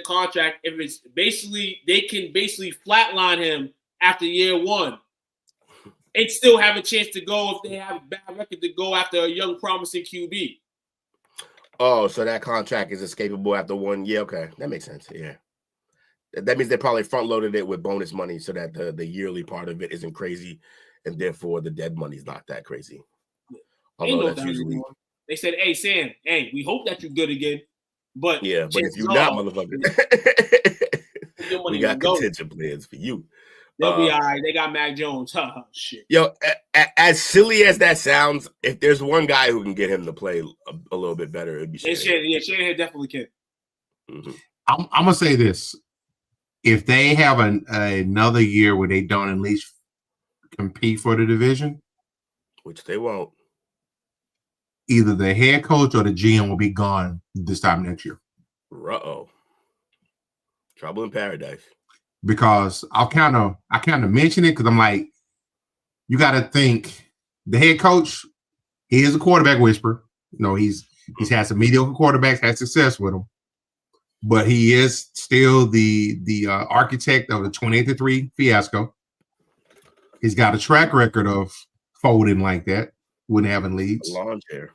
contract, if it's basically they can basically flatline him after year one and still have a chance to go if they have a bad record to go after a young promising QB. Oh, so that contract is escapable after 1 year. Okay, that makes sense. Yeah, that means they probably front loaded it with bonus money so that the yearly part of it isn't crazy, and therefore the dead money's not that crazy. Although that's usually. They said, "Hey Sam, hey, we hope that you're good again." But yeah, but if you're not, motherfucker, we got contingent plans for you. They'll be all right. They got Mac Jones. Shit. Yo, as silly as that sounds, if there's one guy who can get him to play a little bit better, it'd be Shanahan. Yeah, Shanahan definitely can. I'm gonna say this: if they have another year where they don't at least compete for the division, which they won't, either the head coach or the GM will be gone this time next year. Trouble in paradise. Because I kind of mention it because I'm like, you got to think the head coach, he is a quarterback whisperer. You know, he's had some mediocre quarterbacks, had success with them, but he is still the architect of the 28-3 fiasco. He's got a track record of folding like that when having leads. Lawn chair.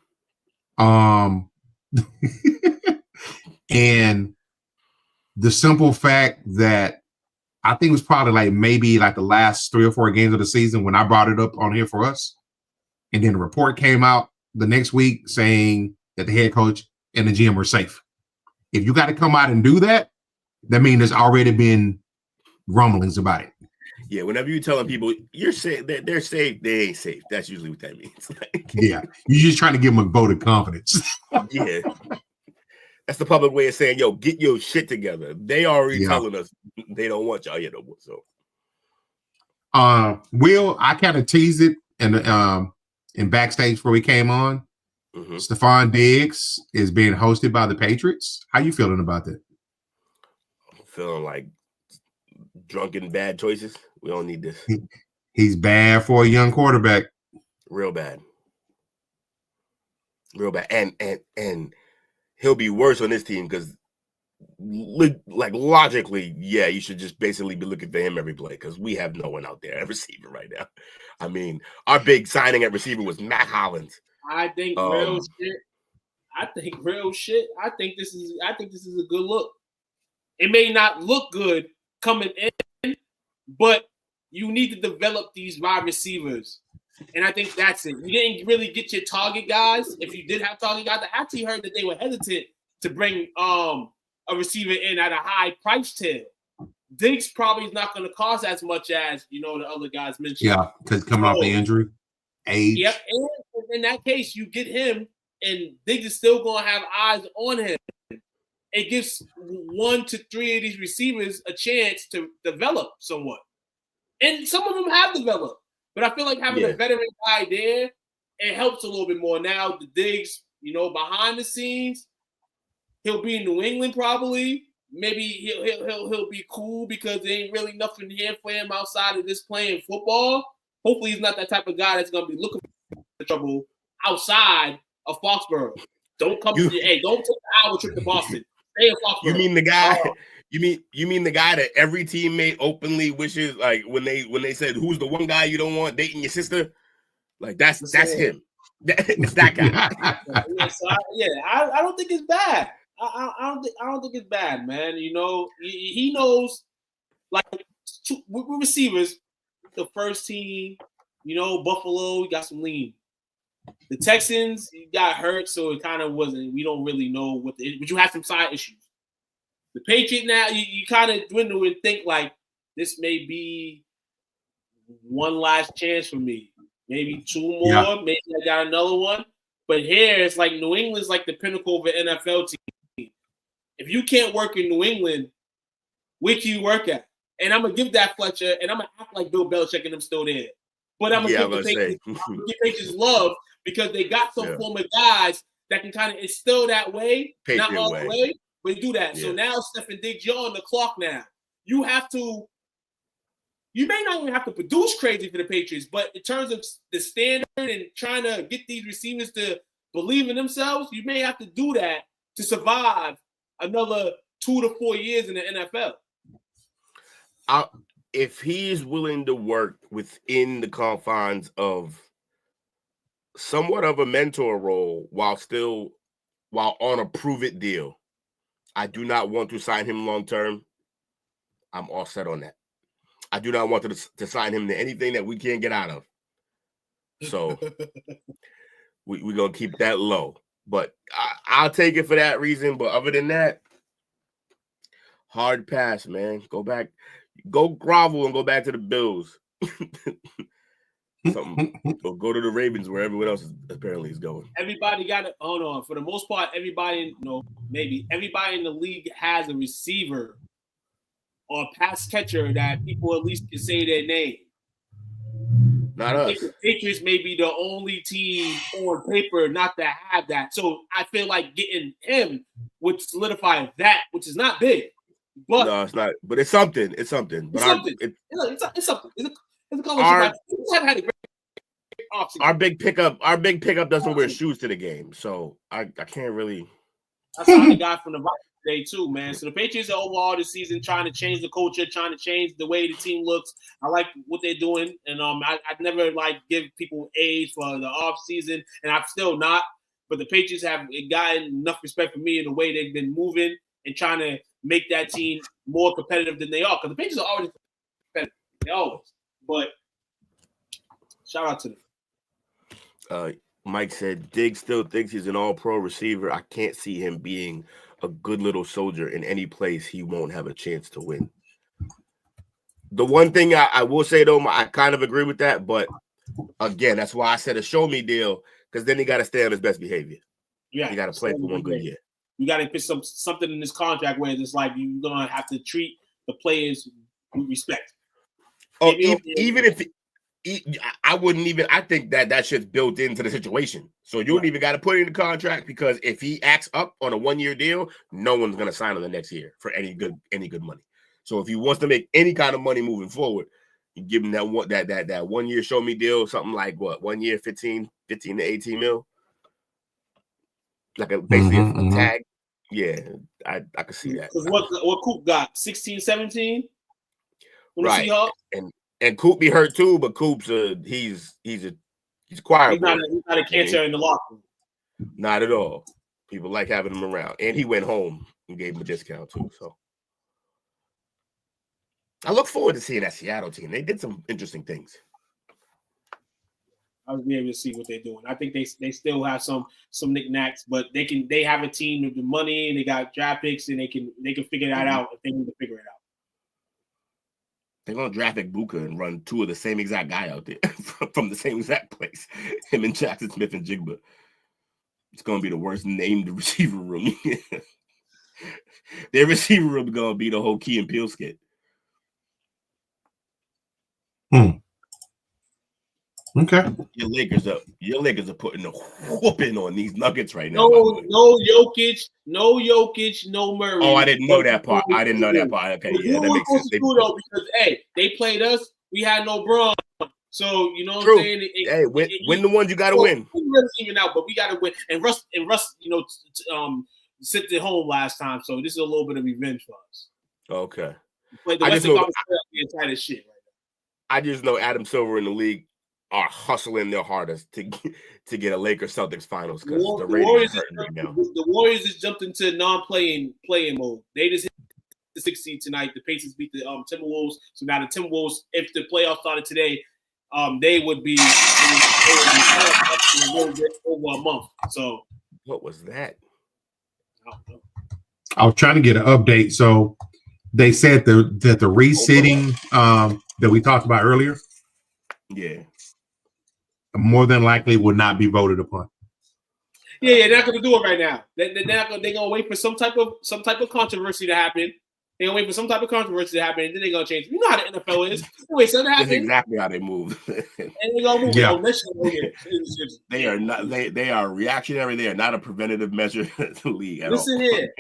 And the simple fact that I think it was probably maybe the last 3 or 4 games of the season when I brought it up on here for us. And then the report came out the next week saying that the head coach and the GM were safe. If you got to come out and do that, that means there's already been rumblings about it. Yeah, whenever you're telling people you're safe, they're safe, they ain't safe. That's usually what that means. Yeah, you're just trying to give them a vote of confidence. Yeah. That's the public way of saying, yo, get your shit together. They already telling us they don't want y'all here no more. So Will, I kind of teased it in backstage before we came on. Stephon Diggs is being hosted by the Patriots. How you feeling about that? I'm feeling like drunken bad choices. We don't need this. He's bad for a young quarterback. Real bad. Real bad. And he'll be worse on this team because like logically, yeah, you should just basically be looking for him every play because we have no one out there at receiver right now. I mean, our big signing at receiver was Matt Hollins. I think real shit. I think this is a good look. It may not look good coming in, but you need to develop these wide receivers. And I think that's it. You didn't really get your target guys. If you did have target guys, I actually heard that they were hesitant to bring a receiver in at a high price tag. Diggs probably is not going to cost as much as, the other guys mentioned. Yeah, because coming off the injury, age. Yep, and in that case, you get him, and Diggs is still going to have eyes on him. It gives 1 to 3 of these receivers a chance to develop somewhat. And some of them have developed. But I feel like having a veteran guy there, it helps a little bit more. Now, the Diggs, behind the scenes, he'll be in New England probably. Maybe he'll be cool because there ain't really nothing here for him outside of just playing football. Hopefully he's not that type of guy that's going to be looking for trouble outside of Foxborough. Don't come don't take the hour trip to Boston. Stay in Foxborough. You mean the guy you mean the guy that every teammate openly wishes, like when they said who's the one guy you don't want dating your sister? Like that's him. It's that guy. I don't think it's bad. I don't think it's bad, man. He knows, like with receivers, the first team, Buffalo, you got some lean. The Texans, you got hurt, so it kind of wasn't. We don't really know but you have some side issues. The Patriots now, you kind of dwindle and think like this may be one last chance for me. Maybe 2 more. Yeah. Maybe I got another one. But here, it's like New England's like the pinnacle of an NFL team. If you can't work in New England, where can you work at? And I'm going to give that Fletcher, and I'm going to act like Bill Belichick and them still there. But I'm going to give the Patriots love because they got some former guys that can kind of instill that way. Patriot not all the way, but do that. Yeah. So now, Stephen Diggs, you're on the clock now. You may not even have to produce crazy for the Patriots, but in terms of the standard and trying to get these receivers to believe in themselves, you may have to do that to survive another 2 to 4 years in the NFL. If he's willing to work within the confines of somewhat of a mentor role while on a prove-it deal, I do not want to sign him long-term. I'm all set on that. I do not want to sign him to anything that we can't get out of. So we're going to keep that low. But I'll take it for that reason. But other than that, hard pass, man. Go grovel and go back to the Bills. Or go to the Ravens where everyone else apparently is going. Everybody got it. Hold on. For the most part, everybody in the league has a receiver or a pass catcher that people at least can say their name. Not us. The Patriots may be the only team on paper not to have that. So I feel like getting him would solidify that, which is not big. But no, it's not. But it's something. It's something. But it's something. It's a color. Haven't had a great offseason. Our big pickup doesn't wear shoes to the game, so I can't really. I saw the guy from the Vikings today too, man. So the Patriots are overall this season trying to change the culture, trying to change the way the team looks. I like what they're doing, and I'd never give people A's for the off season, and I'm still not. But the Patriots have gotten enough respect for me in the way they've been moving and trying to make that team more competitive than they are. Because the Patriots are always competitive. They always. But shout out to them. Mike said Diggs still thinks he's an all-pro receiver. I can't see him being a good little soldier in any place he won't have a chance to win. The one thing I will say though, I kind of agree with that, but again, that's why I said a show me deal, because then he got to stay on his best behavior. Yeah, he got to play for one good year. You got to put something in this contract where it's like you're gonna have to treat the players with respect. Oh, even if I wouldn't even. I think that shit's built into the situation, so you don't even got to put it in the contract, because if he acts up on a 1-year deal, no one's gonna sign him the next year for any good money. So if he wants to make any kind of money moving forward, you give him that 1 year show me deal, something like what, 1 year, 15 to 18 mil, like basically a tag. Yeah, I could see that. Because what Coop got, 16, 17? Right. And Coop be hurt too, but Coop's he's quiet. He's not a cancer in the locker room. Not at all. People like having him around. And he went home and gave him a discount too. So I look forward to seeing that Seattle team. They did some interesting things. I was be able to see what they're doing. I think they still have some knickknacks, but they have a team with the money and they got draft picks, and they can figure that out if they need to figure it out. They're gonna draft Buka and run two of the same exact guy out there from the same exact place. Him and Jackson Smith and Jigba. It's gonna be the worst named receiver room. Their receiver room is gonna be the whole Key and Peele skit. Okay. Your Lakers are putting a whooping on these Nuggets right now. No Jokic, no Murray. Oh, I didn't know that part. Okay, yeah, that makes sense. Because they played us. We had no Braun, so you know what I'm saying. Win the ones you got to win. Even out, but we got to win. And Russ, sent it home last time, so this is a little bit of revenge for us. Okay. I just know the shit right now. I just know Adam Silver in the league are hustling their hardest to get a Lakers Celtics finals, because the ratings are hurting right now. The Warriors just jumped into non-playing mode. They just hit the 6th seed tonight. The Pacers beat the Timberwolves. So now the Timberwolves, if the playoffs started today, they would be over a month. So what was that? I don't know. I was trying to get an update. So they said that the reseeding that we talked about earlier, yeah, more than likely will not be voted upon. Yeah, they're not going to do it right now. They're going to wait for some type of controversy to happen. They're going to wait for some type of controversy to happen, and then they're going to change. You know how the NFL is. Wait, something happens. That's exactly how they move. And they're going to move. They are not. They are reactionary. They are not a preventative measure league at Listen all. Here.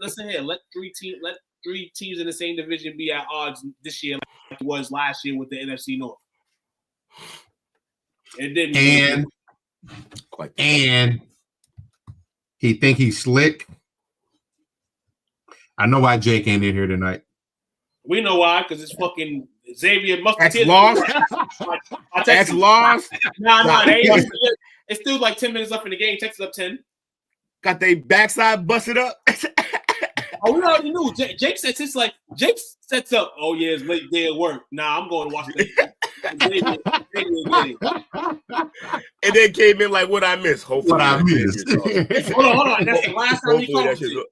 Listen here. Let three teams in the same division be at odds this year like it was last year with the NFC North. It didn't. And he think he's slick. I know why Jake ain't in here tonight. We know why, because it's fucking Xavier must have lost. That's lost. Nah. It's still like 10 minutes left in the game. Texas up 10. Got they backside busted up. Oh, we already knew. Jake sets up. Oh yeah, it's late day at work. Nah, I'm going to watch it. And then came in like, what I missed? Hopefully, what I missed. Hold on. That's the last time he called me.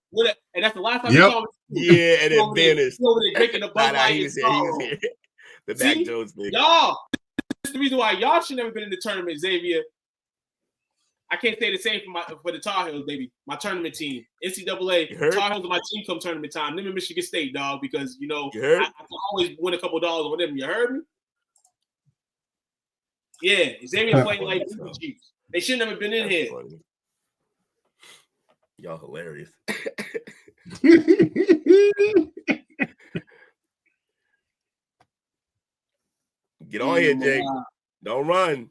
And that's the last time he called me. Yeah, and then vanished. Over there drinking the Bud Light. He was here. The Mac Jones thing. Y'all, this is the reason why y'all should never been in the tournament, Xavier. I can't say the same for the Tar Heels, baby. My tournament team, NCAA. Tar Heels are my team come tournament time. Them in Michigan State, dog, because I can always win a couple dollars over them. You heard me? Yeah, Xavier playing like Chiefs. They shouldn't have been in here. Funny. Y'all hilarious. Get on here, Jake. Don't run.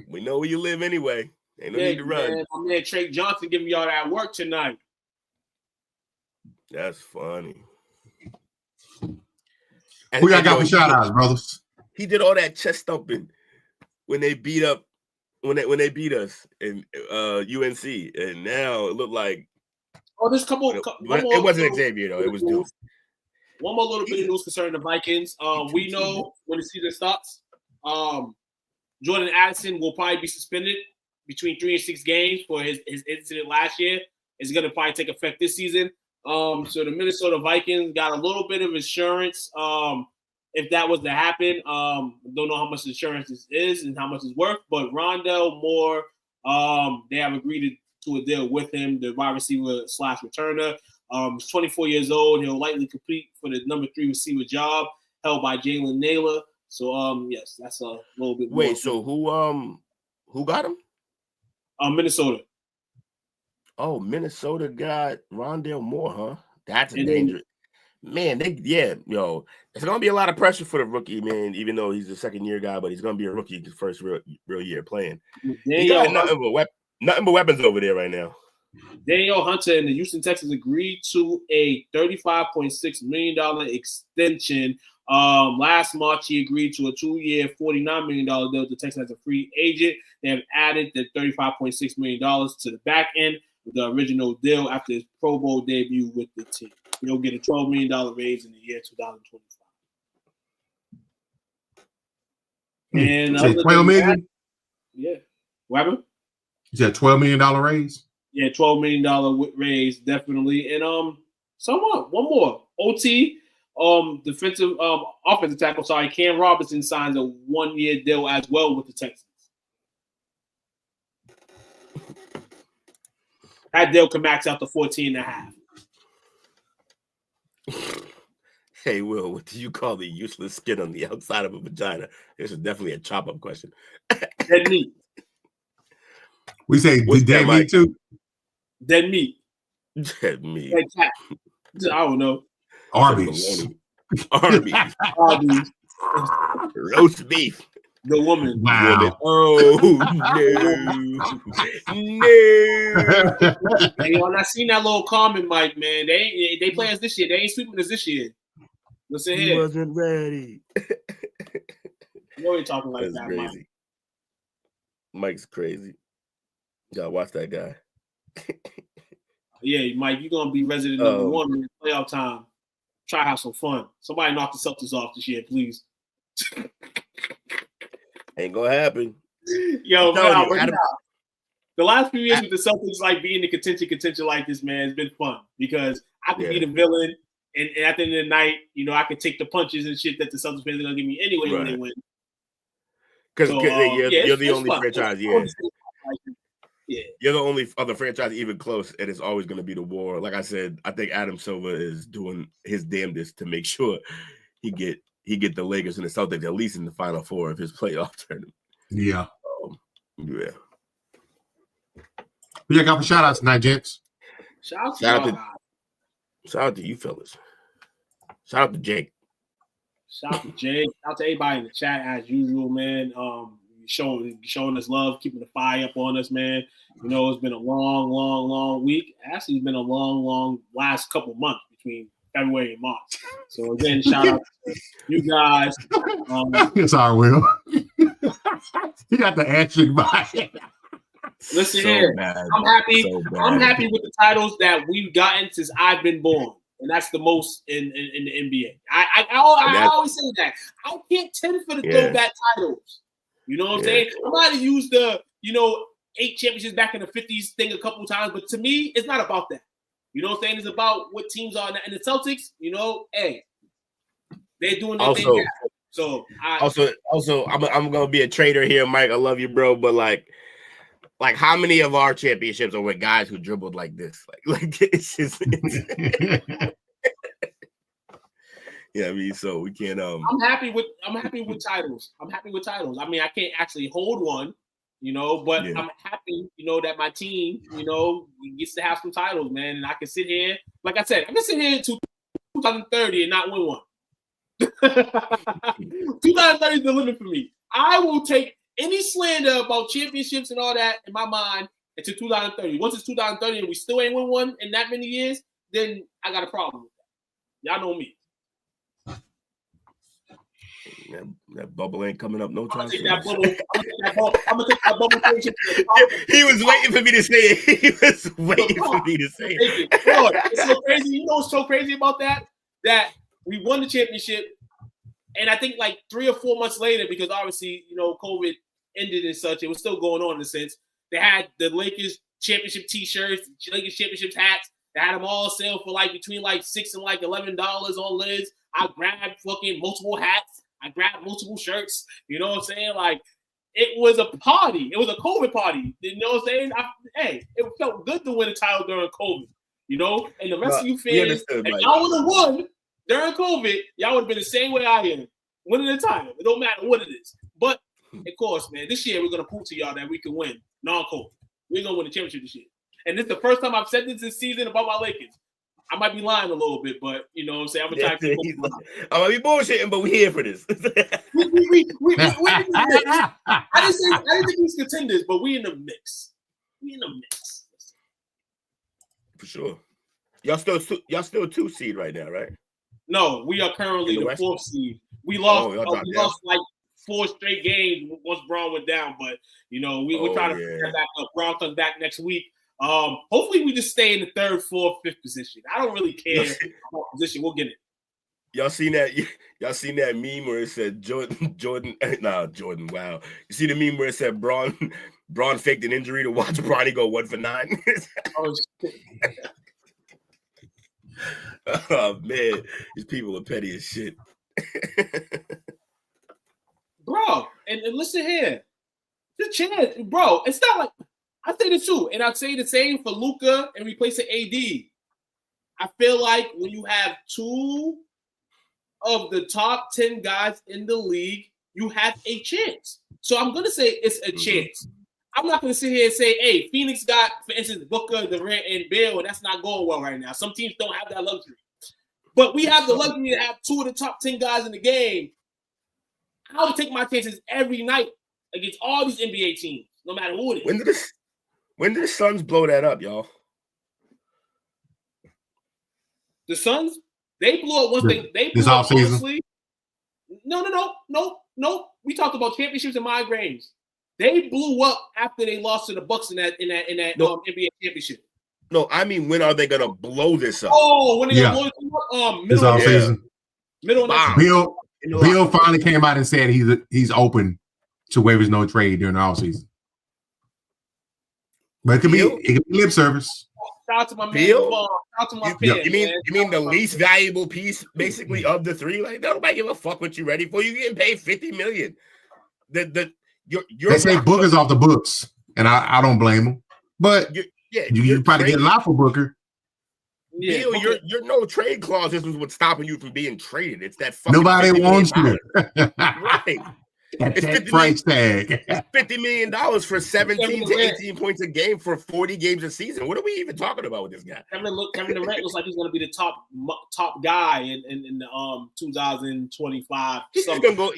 We know where you live anyway. Ain't no need to run. Man, my man Trey Johnson giving y'all that work tonight. That's funny. Who y'all got for shout outs, brothers? He did all that chest thumping when they beat up when they beat us in UNC, and now it looked like this couple. It wasn't Xavier though. It was Duke. One more little bit of news concerning the Vikings. We know when the season starts, Jordan Addison will probably be suspended between 3 and 6 games for his incident last year. It's going to probably take effect this season. So the Minnesota Vikings got a little bit of insurance. If that was to happen, don't know how much insurance this is and how much it's worth. But Rondell Moore, they have agreed to a deal with him, the wide receiver / returner. He's 24 years old. He'll likely compete for the number 3 receiver job held by Jalen Naylor. So yes, that's a little bit. Wait, so who got him? Minnesota. Oh, Minnesota got Rondell Moore, huh? That's a dangerous. Man, it's gonna be a lot of pressure for the rookie, man. Even though he's a second-year guy, but he's gonna be a rookie his first real year playing. He got nothing but weapons over there right now. Daniel Hunter and the Houston Texans agreed to a $35.6 million extension. Last March, he agreed to a 2-year, $49 million deal. The Texans as a free agent. They have added the $35.6 million to the back end of the original deal after his Pro Bowl debut with the team. He'll get a $12 million raise in the year 2025. And $12 million? Yeah. What happened? Is that $12 million raise? Yeah, $12 million raise, definitely. And somewhat, one more. OT, offensive tackle, Cam Robinson signs a 1-year deal as well with the Texans. That deal can max out to 14.5. Hey, Will, what do you call the useless skin on the outside of a vagina? This is definitely a chop-up question. Dead meat. We say dead meat too? Dead meat. Dead meat. Dead cat. I don't know. Arby's. Roast beef. The woman. Wow. Oh, no. Hey, yo, I seen that little comment, Mike, man. They play us this year. They ain't sweeping us this year. Listen here. He wasn't ready. You ain't talking like That's that, crazy. Mike. Mike's crazy. Y'all watch that guy. Yeah, Mike, you're going to be resident number 1 in playoff time. Try to have some fun. Somebody knock the Celtics off this year, please. Ain't gonna happen. Yo, the last few years with the Celtics, like being in the contention like this, man, has been fun because I could be the villain, and at the end of the night, I could take the punches and shit that the Celtics fans are gonna give me anyway when they win. Because you're the only franchise, you're the only other franchise even close, and it's always going to be the war. Like I said, I think Adam Silver is doing his damnedest to make sure he get the Lakers and the Celtics at least in the Final Four of his playoff tournament. Yeah. Yeah. Who you got for shout outs tonight, gents? Shout out to you fellas. Shout out to Jake. Shout out to Jake. Shout out to everybody in the chat as usual, man. Showing us love, keeping the fire up on us, man. It's been a long week. Actually, it's been a long last couple months between February and March. So again, shout out to you guys. It's our Will. You got the answer by. Listen here. I'm happy. I'm happy with the titles that we've gotten since I've been born. And that's the most in the NBA. I always say that. I can't tend for the throwback titles. You know what I'm saying? I might have used the, 8 championships back in the 50s thing a couple times, but to me, it's not about that. You know what I'm saying? It's about what teams are. And the Celtics, hey, they're doing their thing now. So I'm gonna be a traitor here, Mike. I love you, bro. But like how many of our championships are with guys who dribbled like this? Like it's just yeah, I mean, so we can't I'm happy with titles. I mean, I can't actually hold one, but I'm happy, that my team, gets to have some titles, man. And I can sit here, like I said, I can sit here in 2030 and not win one. 2030 is the limit for me. I will take any slander about championships and all that in my mind until 2030. Once it's 2030 and we still ain't win one in that many years, then I got a problem with that. Y'all know me. That bubble ain't coming up no time. I'm gonna take that bubble. He was waiting for me to say it. It's so crazy. You know what's so crazy about that? That we won the championship, and I think like 3 or 4 months later, because obviously, COVID ended and such, it was still going on in a sense. They had the Lakers championship T-shirts, Lakers championship hats. They had them all sale for like between like $6 and like $11 on Lids. I grabbed fucking multiple hats. I grabbed multiple shirts. You know what I'm saying? Like, it was a party. It was a COVID party. You know what I'm saying? Hey, it felt good to win a title during COVID. You know? And the rest of you fans, if y'all would have won during COVID, y'all would have been the same way I am. Winning the title. It don't matter what it is. But, of course, man, this year we're going to prove to y'all that we can win non-COVID. We're going to win the championship this year. And this is the first time I've said this season about my Lakers. I might be lying a little bit, but you know what I'm saying? I'm going to try to keep I might be bullshitting, but we're here for this. I didn't think he's contenders, but we in the mix. We in the mix. For sure. Y'all still 2 seed right now, right? No, we are currently the 4th seed. We lost like 4 straight games once Braun went down, but you know, we're trying to pick that back up. Braun comes back next week. Hopefully we just stay in the 3rd, 4th, 5th position. I don't really care about position. We'll get it. Y'all seen that meme where it said Jordan. Wow. You see the meme where it said Braun faked an injury to watch Bronny go 1 for 9? Oh, shit. Oh man, these people are petty as shit. Bro, and listen here. The chance, bro, it's not like I say this too, and I'd say the same for Luka and replacing AD. I feel like when you have 2 of the top 10 guys in the league, you have a chance. So I'm gonna say it's a chance. I'm not gonna sit here and say, hey, Phoenix got, for instance, Booker, Durant, and Bill, and that's not going well right now. Some teams don't have that luxury. But we have the luxury to have 2 of the top 10 guys in the game. I would take my chances every night against all these NBA teams, no matter who it is. When did the Suns blow that up, y'all? The Suns, they blew up once they blew this up, offseason. honestly. No. We talked about championships and migraines. They blew up after they lost to the Bucks in that NBA championship. No, I mean, when are they gonna blow this up? Oh, when they gonna blow it up? This offseason. Middle of next season. Bill finally came out and said he's open to waivers no trade during the offseason. But it could be lip service. Shout out to my man. Bill? Shout out to my fans. You mean the least valuable piece, basically, of the 3? Like, nobody give a fuck what you ready for. You getting paid $50 million. They say Booker's off the books, and I don't blame him. But you probably get a lot for Booker. Yeah, Bill, your no trade clauses was what's stopping you from being traded. It's that fucking nobody wants you. Right. It's that price tag. It's $50 million for 17 to 18 points a game for 40 games a season. What are we even talking about with this guy? Kevin Durant looks like he's going to be the top guy in 2025. He's just gonna go.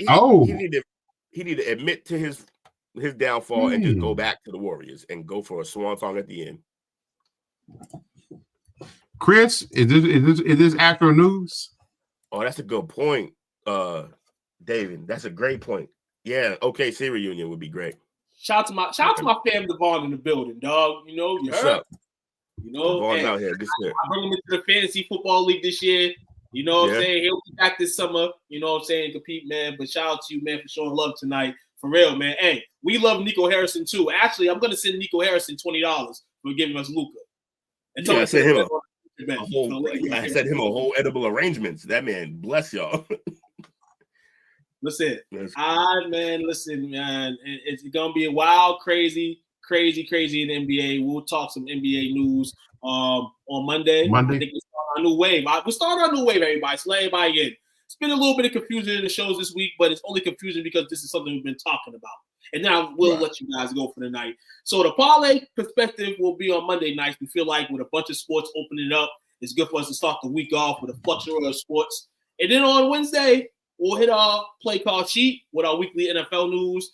He need to admit to his downfall and just go back to the Warriors and go for a swan song at the end. Chris, is this actual news? Oh, that's a good point, David. That's a great point. Yeah, OKC reunion would be great. Shout out to my fam Devon in the building, dog. You know, what's up? You know, Devon's out here. Good shit. I bring him into the fantasy football league this year. You know what I'm saying? He'll be back this summer. You know what I'm saying? Compete, man. But shout out to you, man, for showing love tonight. For real, man. Hey, we love Nico Harrison too. Actually, I'm gonna send Nico Harrison $20 for giving us Luka. I sent him a whole edible arrangements. That man, bless y'all. Listen, man. It's gonna be a wild, crazy in the NBA. We'll talk some NBA news on Monday. I think we start our new wave. We'll start our new wave, everybody. So let everybody in. It's been a little bit of confusion in the shows this week, but it's only confusion because this is something we've been talking about. And now we'll let you guys go for the night. So the parlay perspective will be on Monday nights. We feel like with a bunch of sports opening up, it's good for us to start the week off with a fluctuation of sports. And then on Wednesday, we'll hit our play call sheet with our weekly NFL news,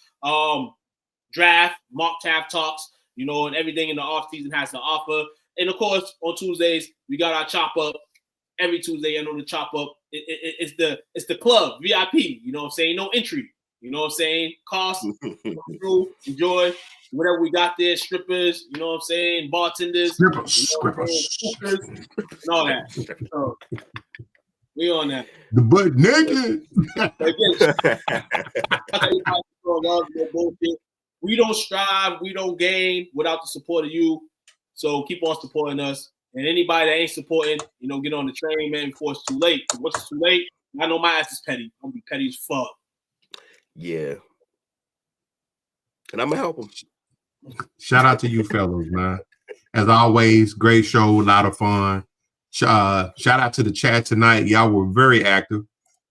draft, mock draft talks, you know, and everything in the offseason has to offer. And of course, on Tuesdays, we got our chop up. Every Tuesday, I know the chop up. It's the club, VIP, you know what I'm saying? No entry. You know what I'm saying? Cost, through, enjoy whatever we got there. Strippers, you know what I'm saying? Bartenders, strippers, and all that. So, we on that. The butt naked. We don't strive, we don't gain without the support of you. So keep on supporting us. And anybody that ain't supporting, get on the train, man, before it's too late. Once it's too late, I know my ass is petty. I'm gonna be petty as fuck. Yeah. And I'm gonna help them. Shout out to you fellas, man. As always, great show, a lot of fun. Shout out to the chat tonight. Y'all were very active.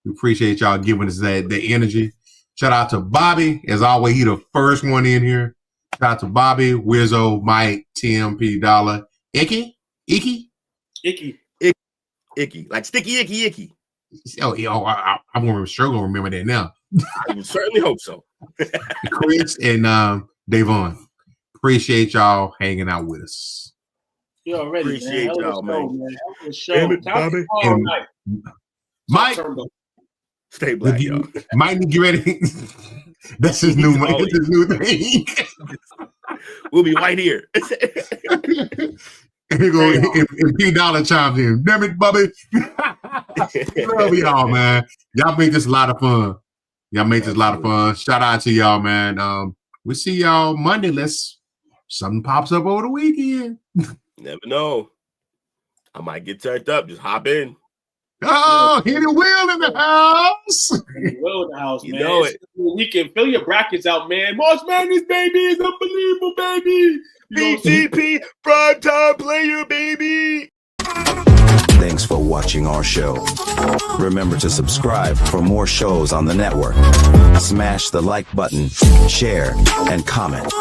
We appreciate y'all giving us that energy. Shout out to Bobby. As always, he the first one in here. Shout out to Bobby, Wizzo, Mike, Tim, P. Dollar, Icky. Like sticky, icky. I'm gonna struggle to remember that now. I would certainly hope so. Chris and Davon. Appreciate y'all hanging out with us. You already appreciate y'all, man. Damn it, Bobby. Mike, stay black, y'all. Mike, get ready. That's his new thing. We'll be right here. And P. Dollar chimes in. Damn it, Bobby. Love y'all, man. Y'all make this a lot of fun. Shout out to y'all, man. We see y'all Monday. Unless something pops up over the weekend. Never know. I might get turned up. Just hop in. Oh, hit it Will in the house. Will in the house, man. You know it. We can fill your brackets out, man. March Madness, baby, is unbelievable, baby. BTP, primetime player, baby. Thanks for watching our show. Remember to subscribe for more shows on the network. Smash the like button, share, and comment.